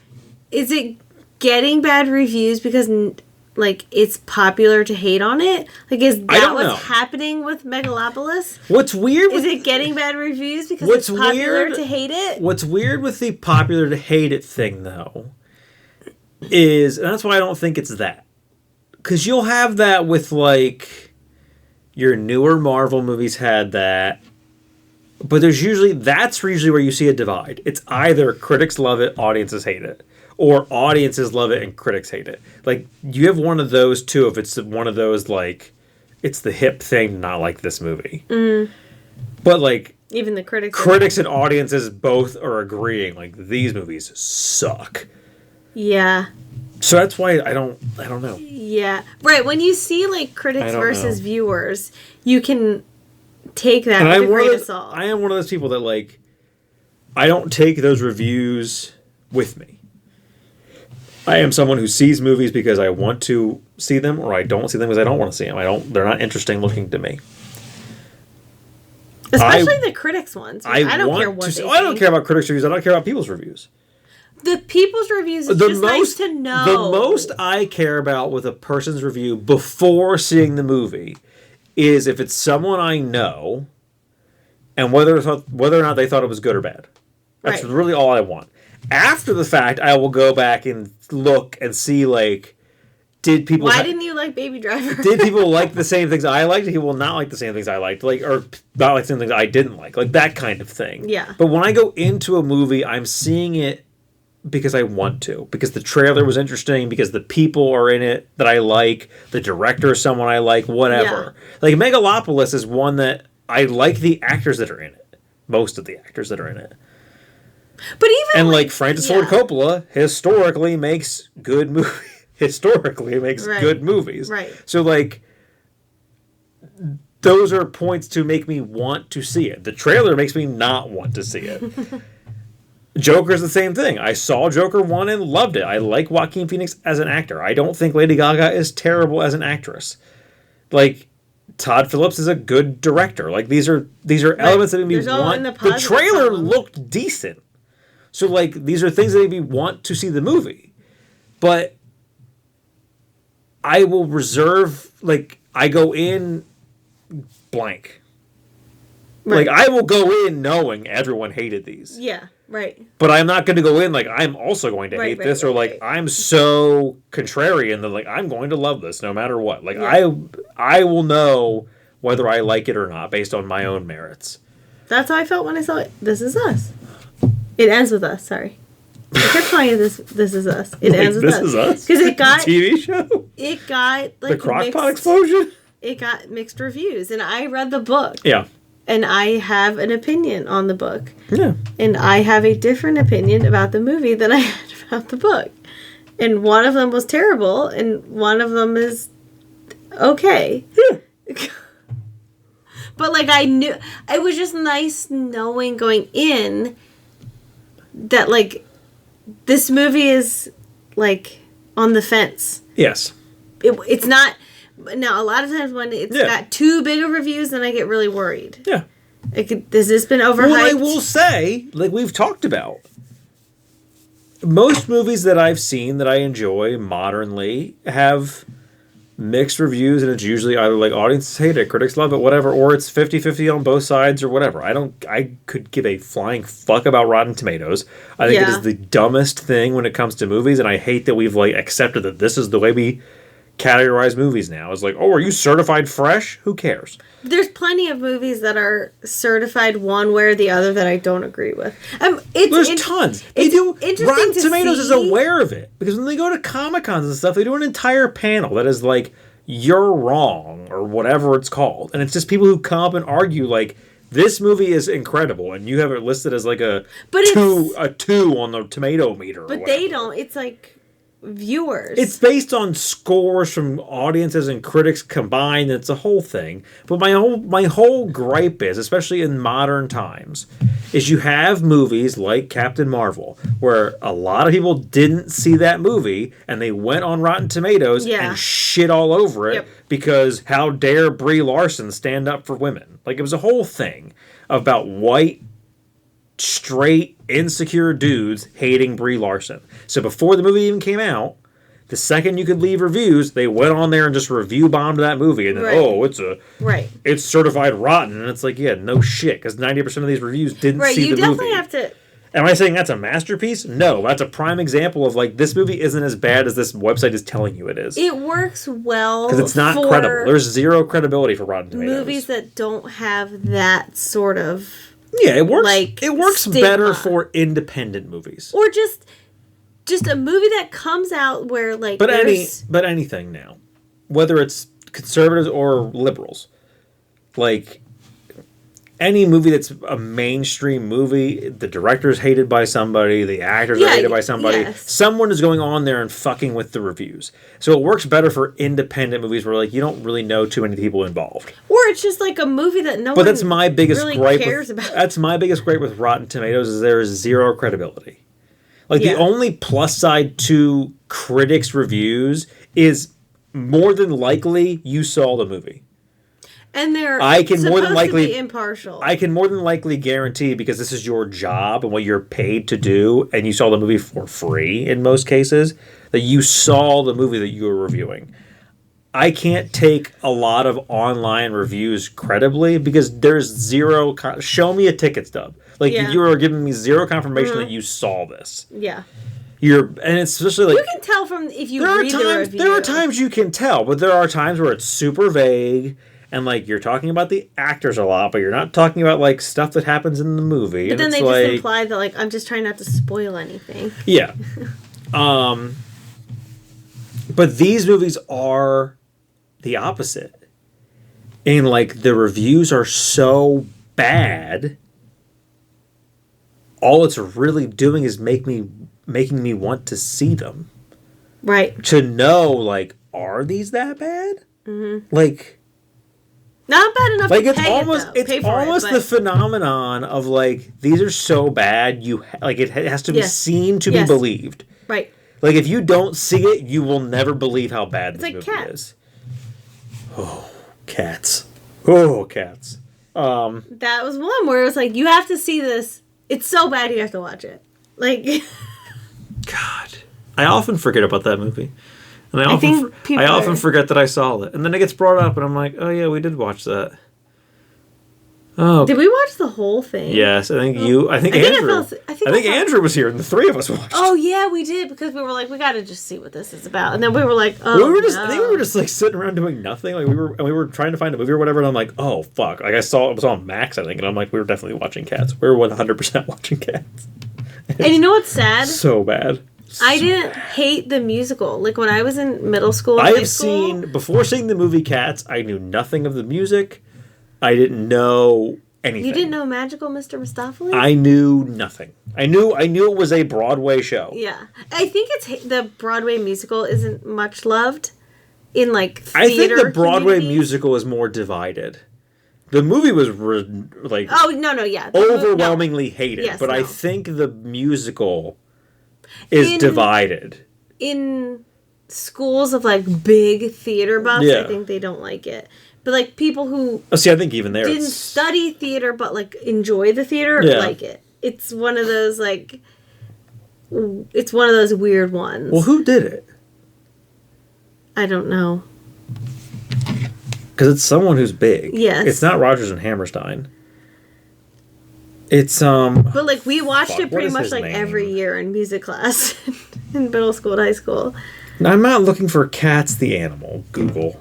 is it getting bad reviews because like it's popular to hate on it? Like is I that don't what's know. happening with Megalopolis? What's weird Is with it getting bad reviews because What's it's popular weird- to hate it? What's weird with the popular to hate it thing, though, is, and that's why I don't think it's that. Because you'll have that with, like, your newer Marvel movies had that. But that's usually where you see a divide. It's either critics love it, audiences hate it. Or audiences love it and critics hate it. Like, you have one of those, too, if it's one of those, like, it's the hip thing to not like this movie. Mm. But, like, Even the critics. critics and audiences both are agreeing like these movies suck. Yeah. So that's why I don't know. Yeah. Right. When you see like critics I don't versus know. viewers, you can take that And with a I'm one grain of of those, salt. I am one of those people that like I don't take those reviews with me. I am someone who sees movies because I want to see them, or I don't see them because I don't want to see them. They're not interesting looking to me. Especially the critics ones. I don't care what they I don't think. care about critics' reviews. I don't care about people's reviews. The people's reviews is just nice to know. The most I care about with a person's review before seeing the movie is if it's someone I know and whether or not they thought it was good or bad. That's Right. really all I want. After the fact, I will go back and look and see, like, did people... Why didn't you like Baby Driver? Did people like the same things I liked? Did people not like the same things I liked? Like, or not like the same things I didn't like? Like, that kind of thing. Yeah. But when I go into a movie, I'm seeing it because I want to. Because the trailer was interesting. Because the people are in it that I like. The director is someone I like. Whatever. Like, Megalopolis is one that I like the actors that are in it. Most of the actors that are in it. But even And, like, Francis Ford yeah. Coppola historically makes good movies. Historically makes Right. good movies. Right. So, like, those are points to make me want to see it. The trailer makes me not want to see it. Joker's the same thing. I saw Joker 1 and loved it. I like Joaquin Phoenix as an actor. I don't think Lady Gaga is terrible as an actress. Like, Todd Phillips is a good director. Like, these are elements that made me There's all in want. the The trailer column. looked decent. So, like, these are things that made me want to see the movie. But I will reserve, like, I go in blank. Right. Like, I will go in knowing everyone hated these. Yeah, right. But I'm not going to go in like, I'm also going to Right, hate right, this, or right, like, right. I'm so contrarian that, like, I'm going to love this no matter what. Like, Yeah. I will know whether I like it or not based on my own merits. That's how I felt when I saw it. This Is Us. It ends with us, sorry. I kept calling it This Is Us. It Like, ends with This us. Is Us? Because it got, TV show? it got, like, The Crockpot mixed, explosion? it got mixed reviews. And I read the book. Yeah. And I have an opinion on the book. Yeah. And I have a different opinion about the movie than I had about the book. And one of them was terrible, and one of them is okay. Yeah. But, like, I knew, it was just nice knowing going in that, like, this movie is, like, on the fence. Yes. It's not, now, a lot of times when it's Yeah. got too big of reviews, then I get really worried. Yeah. Has this been overhyped? Well, I will say, like we've talked about, most movies that I've seen that I enjoy modernly have mixed reviews, and it's usually either like audiences hate it, critics love it, whatever, or it's 50-50 on both sides or whatever. I could give a flying fuck about Rotten Tomatoes. I think it Yeah. is the dumbest thing when it comes to movies, and I hate that we've like accepted that this is the way we categorize movies now. It's like, oh, are you certified fresh? Who cares? There's plenty of movies that are certified one way or the other that I don't agree with. It's There's tons. They it's do. interesting Rotten to Tomatoes is see. aware of it because when they go to Comic Cons and stuff, they do an entire panel that is like, "You're wrong" or whatever it's called, and it's just people who come up and argue like, "This movie is incredible," and you have it listed as like a But two on the tomato meter. or But whatever. they don't. It's like viewers. It's based on scores from audiences and critics combined. It's a whole thing. But my whole gripe is, especially in modern times, is you have movies like Captain Marvel, where a lot of people didn't see that movie and they went on Rotten Tomatoes Yeah. and shit all over it Yep. because how dare Brie Larson stand up for women? Like, it was a whole thing about white, straight, insecure dudes hating Brie Larson. So before the movie even came out, the second you could leave reviews, they went on there and just review bombed that movie, and then Right. it's right. certified rotten, and it's like, yeah, no shit, because 90% of these reviews didn't Right. see You the definitely movie. have to. Am I saying that's a masterpiece? No, that's a prime example of like, this movie isn't as bad as this website is telling you it is, It works well because it's not for credible. There's zero credibility for Rotten Tomatoes. movies that don't have that sort of, yeah, it works. like, It works stigma. better for independent movies. or just a movie that comes out where like But there's anything now, whether it's conservatives or liberals, like any movie that's a mainstream movie, the director's hated by somebody, the actors are Yeah, hated by somebody, yes. someone is going on there and fucking with the reviews. So it works better for independent movies where like you don't really know too many people involved. or it's just like a movie that no But one that's my biggest really gripe. cares about. That's my biggest gripe with Rotten Tomatoes is there is zero credibility. Like Yeah. the only plus side to critics' reviews is more than likely you saw the movie. And they're I can more than supposed likely- to be impartial. I can more than likely guarantee, because this is your job and what you're paid to do, and you saw the movie for free in most cases, that you saw the movie that you were reviewing. I can't take a lot of online reviews credibly because there's zero. Show me a ticket stub. Like, Yeah. you are giving me zero confirmation that you saw this. yeah, And it's especially you like can tell from if you there are read the times review. there are times you can tell, but there are times where it's super vague. And, like, you're talking about the actors a lot, but you're not talking about, like, stuff that happens in the movie. But and then it's they like, just imply that like I'm just trying not to spoil anything. yeah. But these movies are the opposite. And, like, the reviews are so bad, all it's really doing is making me want to see them. Right. To know, like, are these that bad? Mm-hmm. Like, Not bad enough Like to it's pay almost it, though. Pay it's for almost it, the but- phenomenon of like these are so bad like it has to be Yes. seen to Yes. be believed. Right. Like if you don't see it, you will never believe how bad It's this like movie Cats. is. Oh, cats. Oh, cats. That was one where it was like, you have to see this. It's so bad you have to watch it. Like, God, I often forget about that movie, and I think often people I often are- forget that I saw it, and then it gets brought up, and I'm like, oh yeah, we did watch that. Oh, did we watch the whole thing? yes, I think you. I think I think I Andrew. fell asleep- I think I fell- Andrew was here, and the three of us watched. Oh, yeah, we did, because we were like, we gotta just see what this is about. And then we were like, oh, we were just. no. I think we were just like sitting around doing nothing. Like we were trying to find a movie or whatever, and I'm like, oh fuck! Like it was on Max, I think, and I'm like, we were definitely watching Cats. We were 100% watching Cats. And you know what's sad? So bad. I didn't hate the musical. Like, when I was in middle school, I high have school, before seeing the movie Cats, I knew nothing of the music. I didn't know anything. You didn't know Magical Mr. Mistopheles? I knew nothing. I knew it was a Broadway show. Yeah. I think the Broadway musical isn't much loved in, like, theater I think the Broadway communities. musical is more divided. The movie was like Oh, no, yeah. The overwhelmingly hated, Yes, but I no. think the musical is In- divided. In schools of, like, big theater buffs, Yeah. I think they don't like it. But, like, people who Oh, see, I think even there, didn't it's, study theater but, like, enjoy the theater Yeah. like it. It's one of those, like... It's one of those weird ones. well, who did it? I don't know. Because it's someone who's big. Yes. It's not Rodgers and Hammerstein. It's But, like, we watched Fuck, it what pretty is much, his like, name? every year in music class in middle school and high school. I'm not looking for Cats the Animal. Google.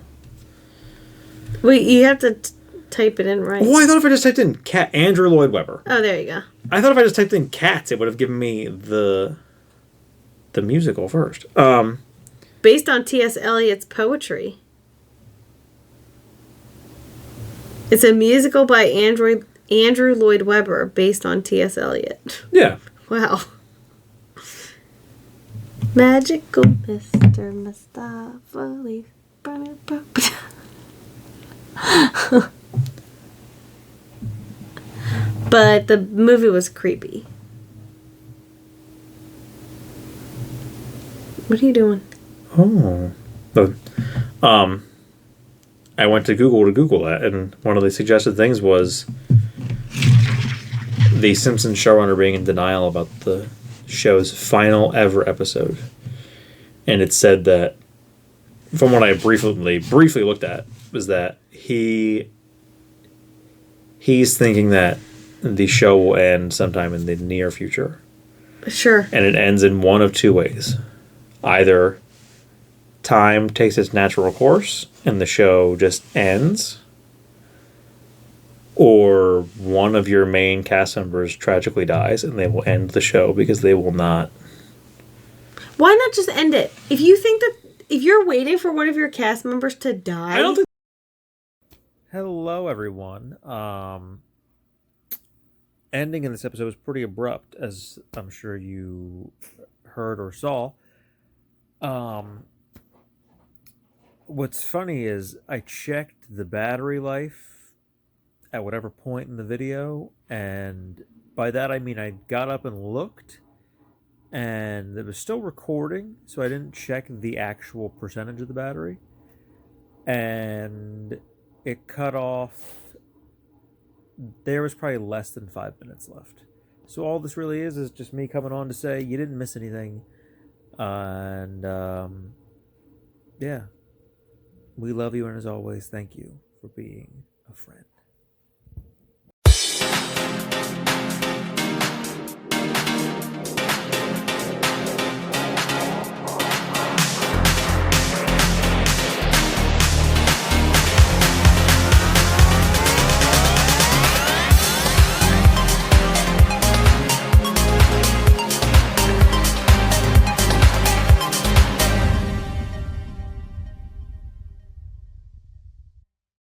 Wait, you have to type it in right. Oh, I thought if I just typed in Cat Andrew Lloyd Webber. Oh, there you go. I thought if I just typed in Cats, it would have given me the musical first. Based on T.S. Eliot's poetry. It's a musical by Andrew Lloyd Webber based on T.S. Eliot. Yeah. Wow. Magical Mr. Mistopheles. But the movie was creepy. What are you doing? Oh. I went to Google that, and one of the suggested things was the Simpsons showrunner being in denial about the show's final ever episode. And it said that, from what I briefly looked at, was that he's thinking that the show will end sometime in the near future. Sure. And it ends in one of two ways. Either time takes its natural course and the show just ends, or one of your main cast members tragically dies and they will end the show because they will not. Why not just end it? If you think that if you're waiting for one of your cast members to die, I don't think. Hello, everyone. Ending in this episode was pretty abrupt, as I'm sure you heard or saw. What's funny is I checked the battery life at whatever point in the video, and by that I mean I got up and looked, and it was still recording, so I didn't check the actual percentage of the battery, and it cut off. There was probably less than 5 minutes left. So all this really is just me coming on to say you didn't miss anything. And yeah, we love you, and as always, thank you for being a friend.